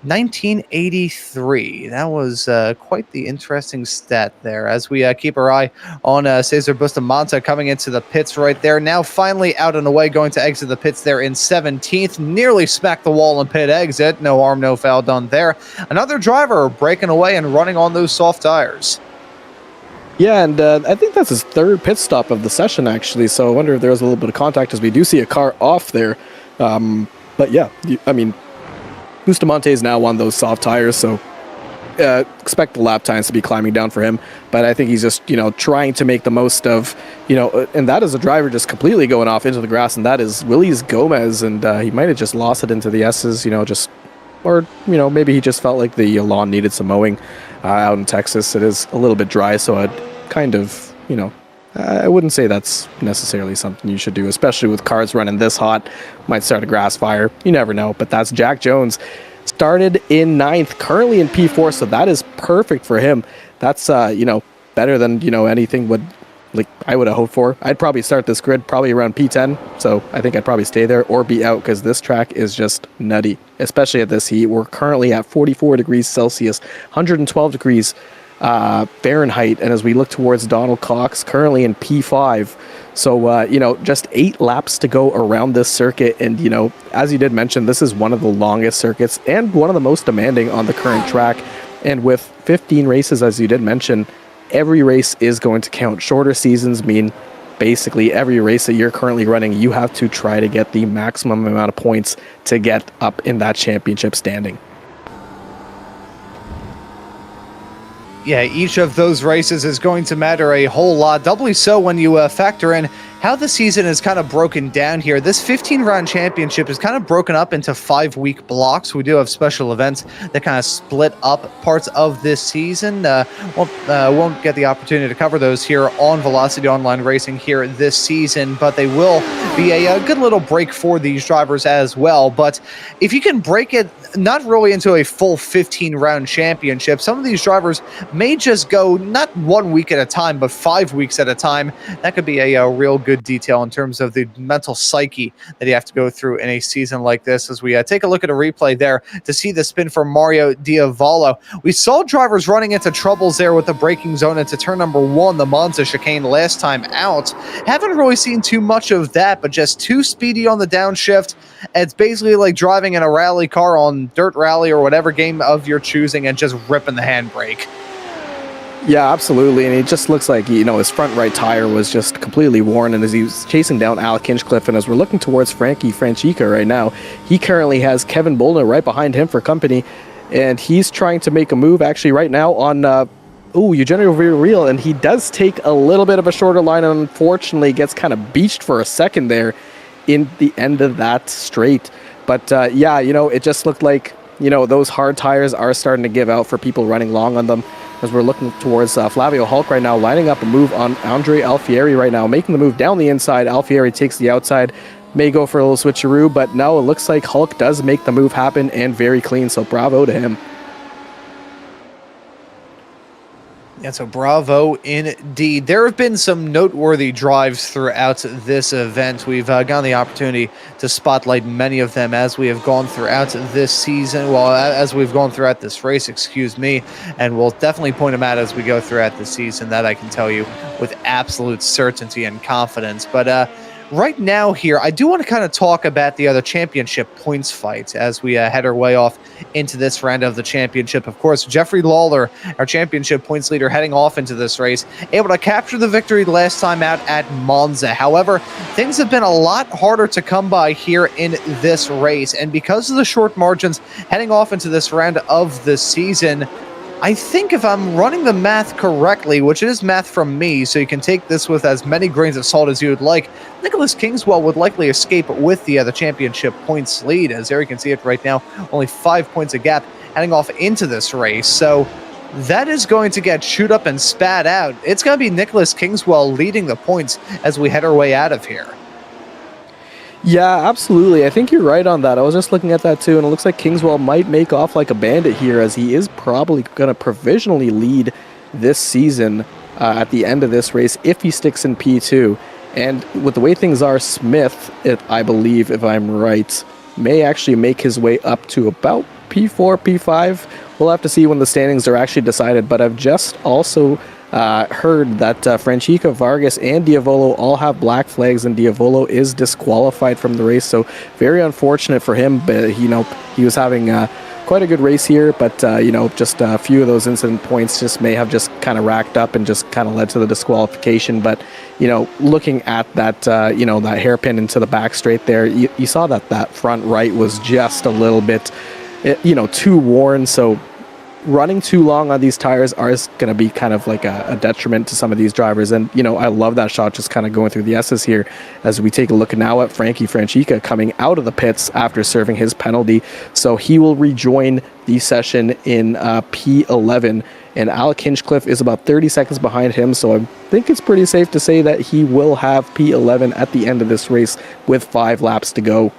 1983. That was quite the interesting stat there as we keep our eye on Cesar Bustamante coming into the pits right there. Now finally out and away, going to exit the pits there in 17th. Nearly smacked the wall in pit exit. No harm, no foul done there. Another driver breaking away and running on those soft tires. Yeah, and I think that's his third pit stop of the session, actually. So I wonder if there was a little bit of contact as we do see a car off there. But yeah, Bustamante is now on those soft tires, so expect the lap times to be climbing down for him. But I think he's just, trying to make the most of, and that is a driver just completely going off into the grass, and that is Willis Gomez, and he might have just lost it into the S's, maybe he just felt like the lawn needed some mowing out in Texas. It is a little bit dry, so I'd kind of, I wouldn't say that's necessarily something you should do, especially with cars running this hot. Might start a grass fire. You never know. But that's Jack Jones. Started in 9th, currently in P4, so that is perfect for him. That's, better than, anything would like I would have hoped for. I'd probably start this grid probably around P10, so I think I'd probably stay there or be out because this track is just nutty, especially at this heat. We're currently at 44 degrees Celsius, 112 degrees Fahrenheit, and as we look towards Donald Cox, currently in P5. So, just 8 laps to go around this circuit. And, as you did mention, this is one of the longest circuits and one of the most demanding on the current track. And with 15 races, as you did mention, every race is going to count. Shorter seasons mean basically every race that you're currently running, you have to try to get the maximum amount of points to get up in that championship standing. Yeah, each of those races is going to matter a whole lot, doubly so when you factor in how the season is kind of broken down here. This 15-round championship is kind of broken up into 5-week blocks. We do have special events that kind of split up parts of this season. Won't get the opportunity to cover those here on Velocity Online Racing here this season, but they will be a good little break for these drivers as well. But if you can break it not really into a full 15-round championship, some of these drivers may just go not 1 week at a time, but 5 weeks at a time. That could be a real good detail in terms of the mental psyche that you have to go through in a season like this. As we take a look at a replay there to see the spin from Mario Diavolo, we saw drivers running into troubles there with the braking zone into turn number 1, the Maunz chicane last time out. Haven't really seen too much of that, but just too speedy on the downshift. It's basically like driving in a rally car on Dirt Rally or whatever game of your choosing and just ripping the handbrake. Yeah, absolutely, and it just looks like, his front right tire was just completely worn, and as he was chasing down Alec Hinchcliffe, and as we're looking towards Frankie Franchica right now, he currently has Kevin Bolner right behind him for company, and he's trying to make a move actually right now on Eugenio Villarreal, and he does take a little bit of a shorter line, and unfortunately gets kind of beached for a second there in the end of that straight. But it just looked like, those hard tires are starting to give out for people running long on them. As we're looking towards Flavio Hulk right now, lining up a move on Andre Alfieri right now, making the move down the inside. Alfieri takes the outside, may go for a little switcheroo, but no, it looks like Hulk does make the move happen and very clean, so bravo to him. Yeah, so bravo indeed. There have been some noteworthy drives throughout this event. We've gotten the opportunity to spotlight many of them as we have gone throughout this season. Well, as we've gone throughout this race, and we'll definitely point them out as we go throughout the season. That I can tell you with absolute certainty and confidence. But right now here, I do want to kind of talk about the other championship points fight as we head our way off into this round of the championship. Of course, Jeffrey Lawler, our championship points leader, heading off into this race, able to capture the victory last time out at Monza. However, things have been a lot harder to come by here in this race, and because of the short margins heading off into this round of the season, I think if I'm running the math correctly, which is math from me, so you can take this with as many grains of salt as you would like, Nicholas Kingswell would likely escape with the championship points lead, as there you can see it right now, only 5 points a gap heading off into this race. So that is going to get chewed up and spat out. It's going to be Nicholas Kingswell leading the points as we head our way out of here. Yeah, absolutely. I think you're right on that. I was just looking at that too, and it looks like Kingswell might make off like a bandit here, as he is probably going to provisionally lead this season at the end of this race if he sticks in P2. And with the way things are, Smith, I believe, if I'm right, may actually make his way up to about P4, P5. We'll have to see when the standings are actually decided, but I've just also heard that Franchica, Vargas, and Diavolo all have black flags, and Diavolo is disqualified from the race. So very unfortunate for him, but he was having quite a good race here, but just a few of those incident points just may have just kind of racked up and just kind of led to the disqualification. But looking at that that hairpin into the back straight there, you saw that front right was just a little bit too worn. So running too long on these tires is going to be kind of like a detriment to some of these drivers. And, I love that shot just kind of going through the S's here as we take a look now at Frankie Franchica coming out of the pits after serving his penalty. So he will rejoin the session in P11. And Alec Hinchcliffe is about 30 seconds behind him. So I think it's pretty safe to say that he will have P11 at the end of this race with 5 laps to go.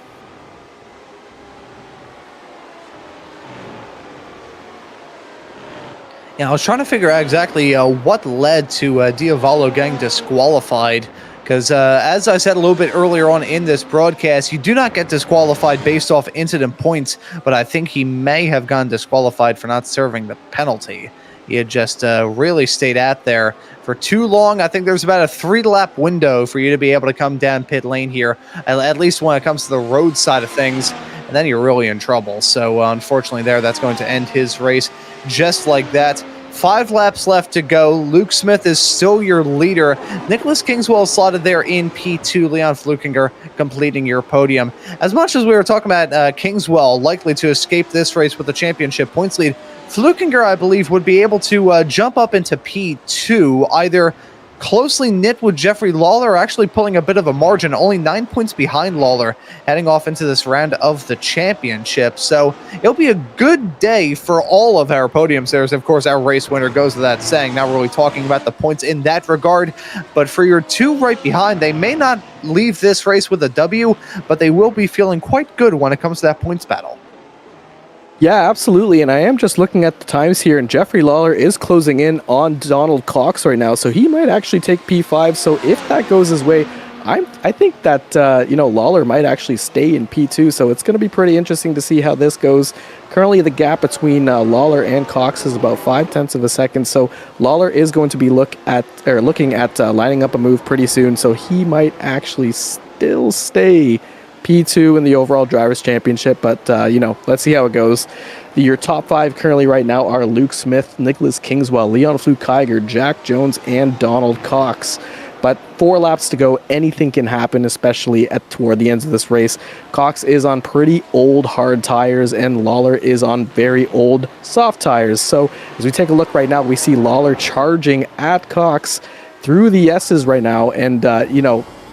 Yeah, I was trying to figure out exactly what led to Diavolo getting disqualified. Because as I said a little bit earlier on in this broadcast, you do not get disqualified based off incident points, but I think he may have gotten disqualified for not serving the penalty. He had just really stayed out there for too long. I think there's about a 3-lap window for you to be able to come down pit lane here, at least when it comes to the road side of things, and then you're really in trouble. So unfortunately that's going to end his race just like that. 5 laps left to go. Luke Smith is still your leader. Nicholas Kingswell slotted there in P2. Leon Flukinger completing your podium. As much as we were talking about Kingswell likely to escape this race with the championship points lead, Flukinger, I believe, would be able to jump up into P2, either closely knit with Jeffrey Lawler, actually pulling a bit of a margin, only 9 points behind Lawler, heading off into this round of the championship. So it'll be a good day for all of our podiums. There's, of course, our race winner goes without saying. Not really talking about the points in that regard, but for your two right behind, they may not leave this race with a W, but they will be feeling quite good when it comes to that points battle. Yeah, absolutely. And I am just looking at the times here, and Jeffrey Lawler is closing in on Donald Cox right now, so he might actually take P5. So if that goes his way, I think that Lawler might actually stay in P2. So it's going to be pretty interesting to see how this goes. Currently, the gap between Lawler and Cox is about 0.5 of a second. So Lawler is going to be looking at lining up a move pretty soon. So he might actually still stay P2 in the overall Drivers' Championship, but, let's see how it goes. Your top 5 currently right now are Luke Smith, Nicholas Kingswell, Leon Flukiger, Jack Jones, and Donald Cox. But 4 laps to go, anything can happen, especially toward the ends of this race. Cox is on pretty old hard tires, and Lawler is on very old soft tires. So as we take a look right now, we see Lawler charging at Cox through the S's right now, and,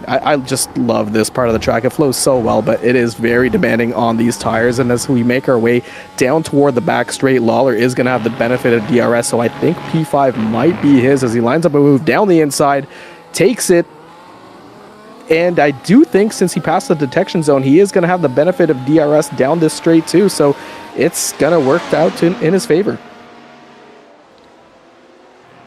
I just love this part of the track. It flows so well, but it is very demanding on these tires. And as we make our way down toward the back straight, Lawler is going to have the benefit of DRS. So I think P5 might be his as he lines up a move down the inside, takes it. And I do think since he passed the detection zone, he is going to have the benefit of DRS down this straight too. So it's going to work out in his favor.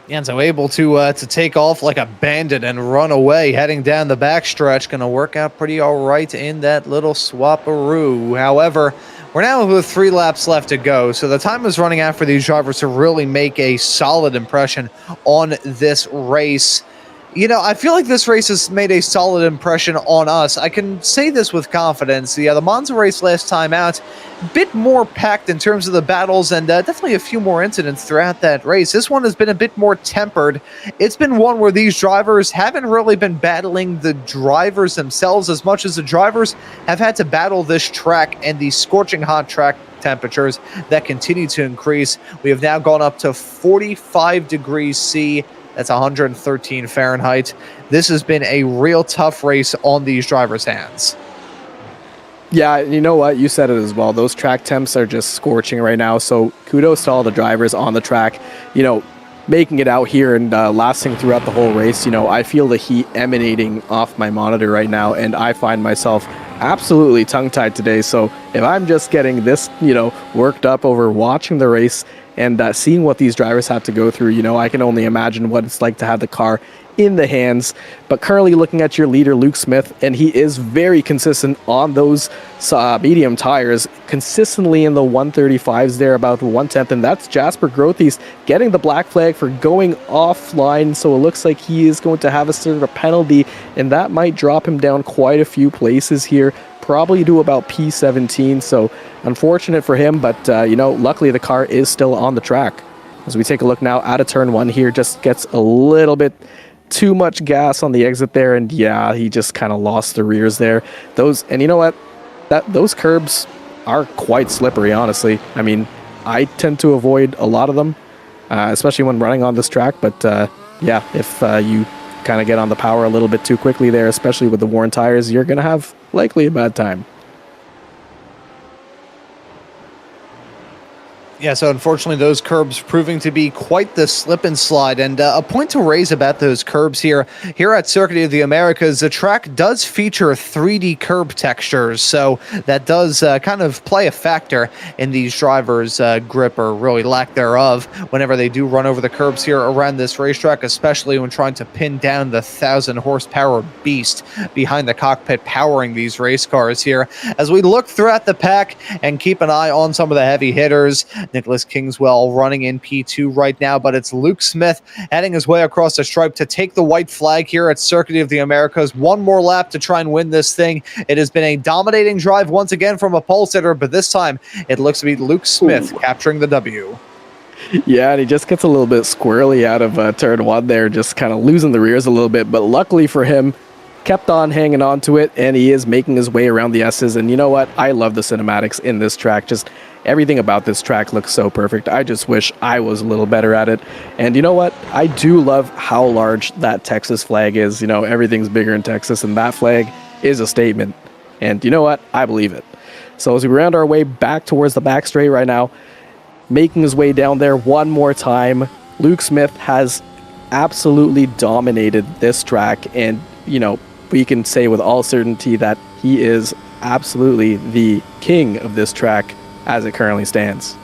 Yeah, and so able to take off like a bandit and run away, heading down the backstretch. Going to work out pretty all right in that little swap-a-roo. However, we're now with 3 laps left to go, so the time is running out for these drivers to really make a solid impression on this race. I feel like this race has made a solid impression on us. I can say this with confidence. The Monza race last time out, a bit more packed in terms of the battles, and definitely a few more incidents throughout that race. This one has been a bit more tempered. It's been one where these drivers haven't really been battling the drivers themselves as much as the drivers have had to battle this track and the scorching hot track temperatures that continue to increase. We have now gone up to 45 degrees C. That's 113 Fahrenheit. This has been a real tough race on these drivers' hands. Yeah, you know what? You said it as well. Those track temps are just scorching right now. So kudos to all the drivers on the track, making it out here and lasting throughout the whole race. I feel the heat emanating off my monitor right now, and I find myself absolutely tongue-tied today. So if I'm just getting this, worked up over watching the race and seeing what these drivers have to go through, I can only imagine what it's like to have the car in the hands. But currently looking at your leader, Luke Smith, and he is very consistent on those medium tires, consistently in the 135s there, about 1/10, and that's Jasper Grothies getting the black flag for going offline. So it looks like he is going to have a sort of a penalty, and that might drop him down quite a few places here, probably to about P17. So unfortunate for him, but luckily the car is still on the track. As we take a look now at a turn 1 here, just gets a little bit too much gas on the exit there, and yeah, he just kind of lost the rears there. And you know what? Those curbs are quite slippery, honestly. I mean, I tend to avoid a lot of them, especially when running on this track, but yeah, if you kind of get on the power a little bit too quickly there, especially with the worn tires, you're going to have likely a bad time. Yeah, so unfortunately, those curbs proving to be quite the slip and slide. And a point to raise about those curbs here at Circuit of the Americas, the track does feature 3D curb textures, so that does kind of play a factor in these drivers' grip or really lack thereof whenever they do run over the curbs here around this racetrack, especially when trying to pin down the 1,000 horsepower beast behind the cockpit powering these race cars here. As we look throughout the pack and keep an eye on some of the heavy hitters, Nicholas Kingswell running in P2 right now, but it's Luke Smith heading his way across the stripe to take the white flag here at Circuit of the Americas. One more lap to try and win this thing. It has been a dominating drive once again from a pole sitter, but this time it looks to be Luke Smith capturing the W. Yeah, and he just gets a little bit squirrely out of turn one there, just kind of losing the rears a little bit, but luckily for him, kept on hanging on to it, and he is making his way around the S's. And you know what? I love the cinematics in this track. Just everything about this track looks so perfect. I just wish I was a little better at it. And you know what? I do love how large that Texas flag is. You know, everything's bigger in Texas, and that flag is a statement. And you know what? I believe it. So as we round our way back towards the back straight right now, making his way down there one more time, Luke Smith has absolutely dominated this track. And, you know, we can say with all certainty that he is absolutely the king of this track as it currently stands.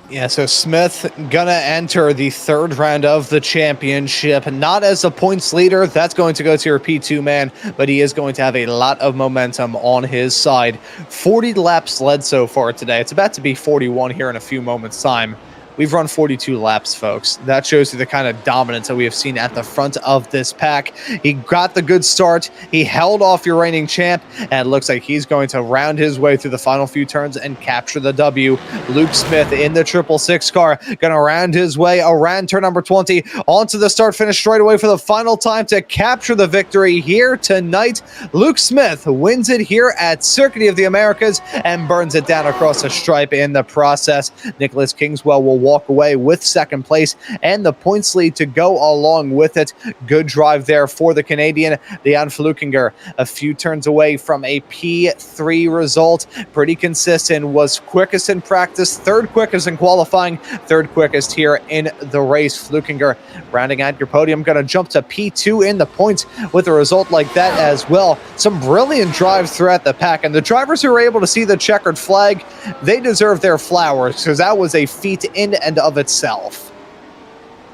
Yeah, so Smith gonna enter the third round of the championship, not as the points leader. That's going to go to your P2 man, but he is going to have a lot of momentum on his side. 40 laps led so far today. It's about to be 41 here in a few moments' time. We've run 42 laps, folks. That shows you the kind of dominance that we have seen at the front of this pack. He got the good start. He held off your reigning champ, and it looks like he's going to round his way through the final few turns and capture the W. Luke Smith in the 666 car, going to round his way around turn number 20, onto the start-finish straight away for the final time to capture the victory here tonight. Luke Smith wins it here at Circuit of the Americas and burns it down across the stripe in the process. Nicholas Kingswell will walk away with second place and the points lead to go along with it. Good drive there for the Canadian. Leon Flukinger a few turns away from a P3 result. Pretty consistent, was quickest in practice, third quickest in qualifying, third quickest here in the race. Flukinger rounding out your podium, going to jump to P2 in the points with a result like that as well. Some brilliant drives throughout the pack, and the drivers who were able to see the checkered flag, they deserve their flowers because that was a feat in and of itself.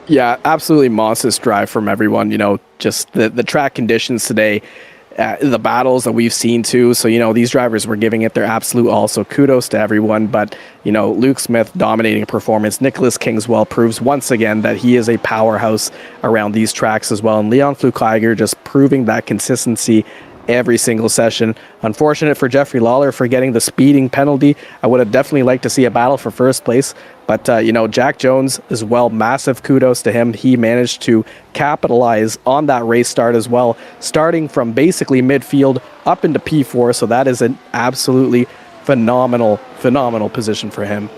Yeah, absolutely monstrous drive from everyone. You know, just the track conditions today, the battles that we've seen too. So, you know, these drivers were giving it their absolute all. So kudos to everyone. But, you know, Luke Smith dominating a performance. Nicholas Kingswell proves once again that he is a powerhouse around these tracks as well. And Leon Flukiger just proving that consistency every single session. Unfortunate for Jeffrey Lawler for getting the speeding penalty. I would have definitely liked to see a battle for first place. But, you know, Jack Jones as well, massive kudos to him. He managed to capitalize on that race start as well, starting from basically midfield up into P4. So that is an absolutely phenomenal position for him.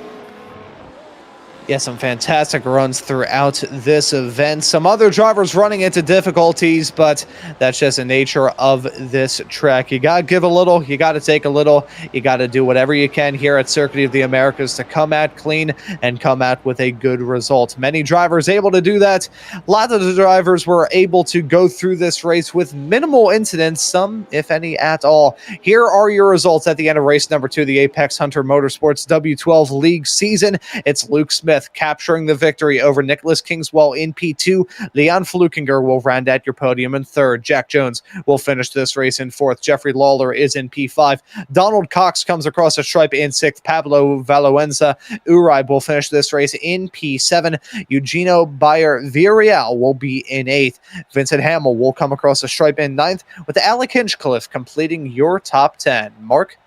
Yeah, some fantastic runs throughout this event. Some other drivers running into difficulties, but that's just the nature of this track. You got to give a little, you got to take a little, you got to do whatever you can here at Circuit of the Americas to come out clean and come out with a good result. Many drivers able to do that. A lot of the drivers were able to go through this race with minimal incidents, some, if any, at all. Here are your results at the end of race number 2, the Apex Hunter Motorsports W12 League season. It's Luke Smith capturing the victory over Nicholas Kingswell in P2. Leon Flukinger will round out your podium in third. Jack Jones will finish this race in fourth. Jeffrey Lawler is in P5. Donald Cox comes across the stripe in sixth. Pablo Valuenza Uribe will finish this race in P7. Eugenio Bayer Villarreal will be in eighth. Vincent Hamill will come across the stripe in ninth, with Alec Hinchcliffe completing your top 10. Mark?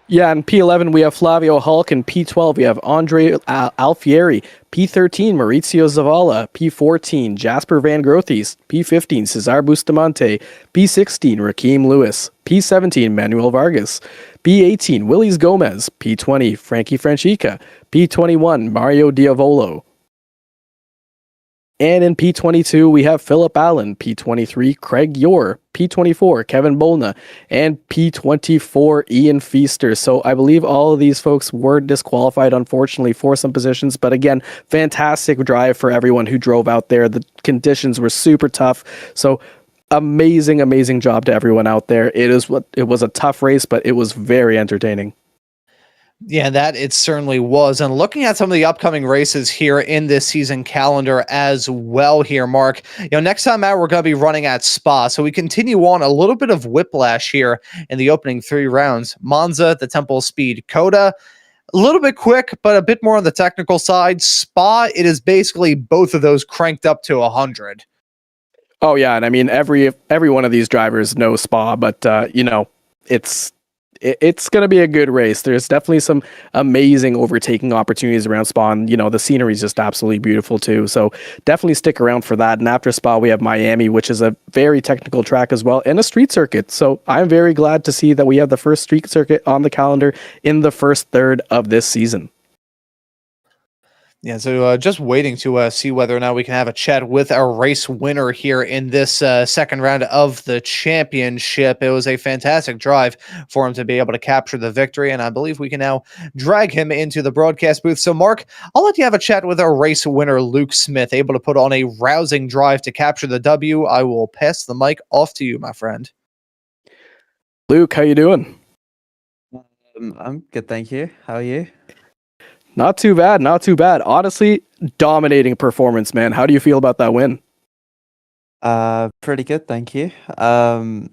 Yeah, in P11 we have Flavio Hulk. In P12 we have Andre Alfieri. P13 Maurizio Zavala. P14 Jasper Van Grothes. P15 Cesar Bustamante. P16 Raheem Lewis. P17 Manuel Vargas. P18 Willis Gomez. P20 Frankie Francica. P21 Mario Diavolo. And in P22, we have Philip Allen, P23, Craig Yor, P24, Kevin Bolna, and P24, Ian Feaster. So I believe all of these folks were disqualified, unfortunately, for some positions. But again, fantastic drive for everyone who drove out there. The conditions were super tough. So amazing job to everyone out there. It was a tough race, but it was very entertaining. Yeah, that it certainly was. And looking at some of the upcoming races here in this season calendar as well here, Mark, next time out, we're going to be running at Spa. So we continue on a little bit of whiplash here in the opening 3 rounds. Monza, the Temple Speed Coda, a little bit quick, but a bit more on the technical side. Spa, it is basically both of those cranked up to 100. Oh yeah, and I mean every one of these drivers knows Spa, but it's going to be a good race. There's definitely some amazing overtaking opportunities around Spa, and the scenery is just absolutely beautiful too. So definitely stick around for that. And after Spa, we have Miami, which is a very technical track as well, and a street circuit. So I'm very glad to see that we have the first street circuit on the calendar in the first third of this season. Yeah, so just waiting to see whether or not we can have a chat with our race winner here in this second round of the championship. It was a fantastic drive for him to be able to capture the victory, and I believe we can now drag him into the broadcast booth. So, Mark, I'll let you have a chat with our race winner, Luke Smith, able to put on a rousing drive to capture the W. I will pass the mic off to you, my friend. Luke, how you doing? I'm good, thank you. How are you? Not too bad. Honestly, dominating performance, man. How do you feel about that win? Pretty good, thank you. I've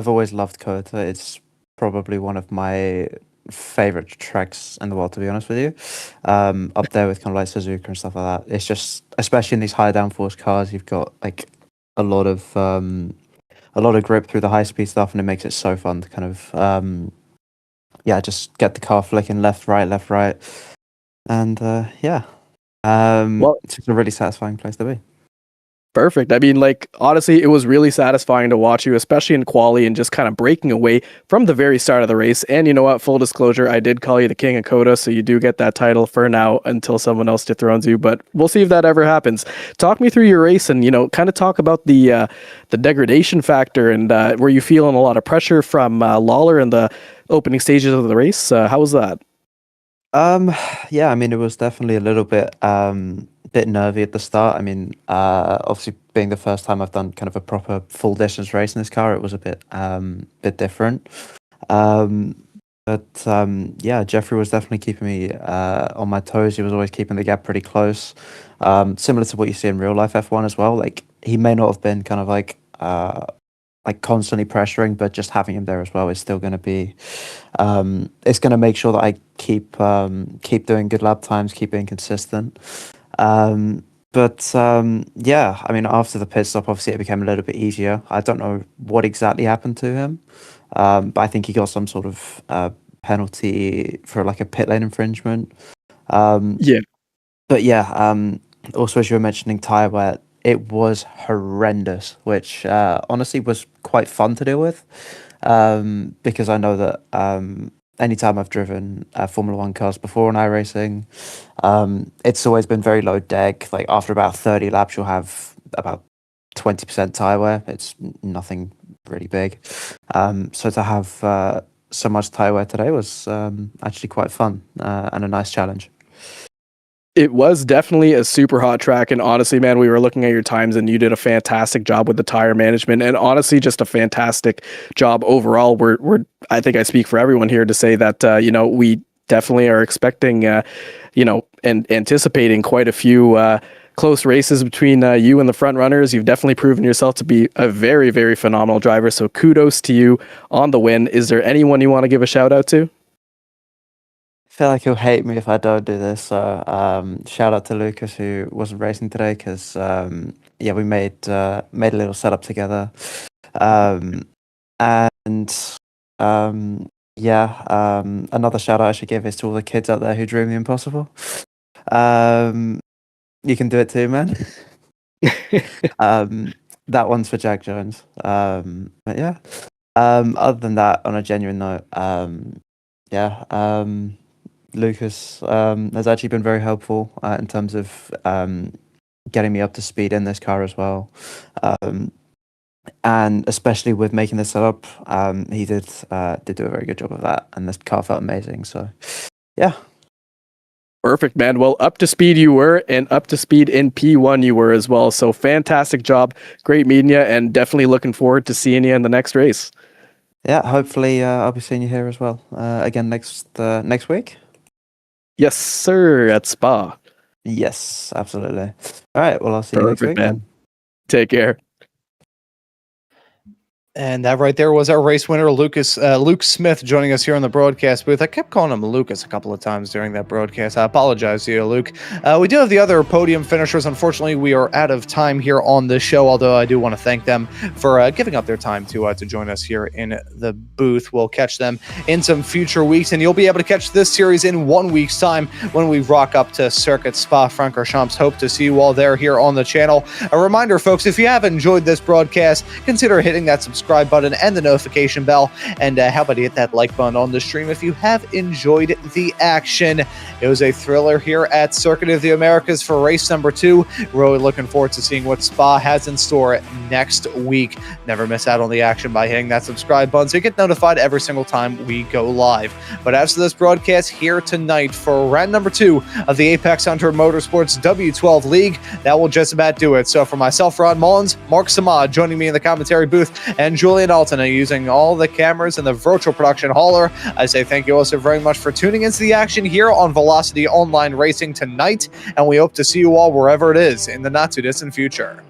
always loved Kota. It's probably one of my favorite tracks in the world, to be honest with you. Up there with kind of like Suzuka and stuff like that. It's just, especially in these high downforce cars, you've got like a lot of grip through the high speed stuff, and it makes it so fun to kind of just get the car flicking left, right, and it's a really satisfying place to be. Perfect. I mean, like, honestly, it was really satisfying to watch you, especially in quali, and just kind of breaking away from the very start of the race. And you know what? Full disclosure, I did call you the King of Coda, so you do get that title for now until someone else dethrones you. But we'll see if that ever happens. Talk me through your race, and kind of talk about the degradation factor, and were you feeling a lot of pressure from Lawler in the opening stages of the race? How was that? Yeah, I mean, it was definitely a little bit nervy at the start. I mean, obviously being the first time I've done kind of a proper full distance race in this car, it was a bit different. Jeffrey was definitely keeping me on my toes. He was always keeping the gap pretty close. Similar to what you see in real life F1 as well. Like, he may not have been kind of like constantly pressuring, but just having him there as well is still going to be it's going to make sure that I keep doing good lap times, keep being consistent. I mean, after the pit stop, obviously it became a little bit easier. I don't know what exactly happened to him, but I think he got some sort of penalty for like a pit lane infringement. Also, as you were mentioning tire wear, it was horrendous, which honestly was quite fun to deal with, because I know that anytime I've driven Formula One cars before on iRacing, it's always been very low deg. Like, after about 30 laps, you'll have about 20% tire wear. It's nothing really big. So to have so much tire wear today was actually quite fun and a nice challenge. It was definitely a super hot track, and honestly, man, we were looking at your times, and you did a fantastic job with the tire management, and honestly, just a fantastic job overall. We're I think I speak for everyone here to say that we definitely are expecting and anticipating quite a few close races between you and the front runners. You've definitely proven yourself to be a very, very phenomenal driver. So kudos to you on the win. Is there anyone you want to give a shout out to? I feel like he'll hate me if I don't do this. So shout out to Lucas, who wasn't racing today, because we made a little setup together. Another shout out I should give is to all the kids out there who dream the impossible. You can do it too, man. That one's for Jack Jones. Other than that, on a genuine note, Lucas has actually been very helpful in terms of getting me up to speed in this car as well. And especially with making the setup, he did do a very good job of that, and this car felt amazing. So, yeah. Perfect, man. Well, up to speed you were, and up to speed in P1 you were as well. So fantastic job. Great meeting you, and definitely looking forward to seeing you in the next race. Yeah, hopefully I'll be seeing you here as well. Again next week? Yes, sir, at Spa. Yes, absolutely. All right, well, I'll see you next week, man. Take care. And that right there was our race winner, Luke Smith, joining us here on the broadcast booth. I kept calling him Lucas a couple of times during that broadcast. I apologize to you, Luke. We do have the other podium finishers. Unfortunately, we are out of time here on this show, although I do want to thank them for giving up their time to join us here in the booth. We'll catch them in some future weeks, and you'll be able to catch this series in 1 week's time when we rock up to Circuit Spa-Francorchamps. Hope to see you all there here on the channel. A reminder, folks, if you have enjoyed this broadcast, consider hitting that subscribe button and the notification bell, and how about hit that like button on the stream if you have enjoyed the action. It was a thriller here at Circuit of the Americas for race number 2. Really looking forward to seeing what Spa has in store next week. Never miss out on the action by hitting that subscribe button so you get notified every single time we go live. But as for this broadcast here tonight for round number 2 of the Apex Hunter Motorsports W12 League, that will just about do it. So for myself, Ron Maunz, Mark Samad joining me in the commentary booth, and Julien Altena using all the cameras in the virtual production hauler, I say thank you also very much for tuning into the action here on Velocity Online Racing tonight, and we hope to see you all wherever it is in the not too distant future.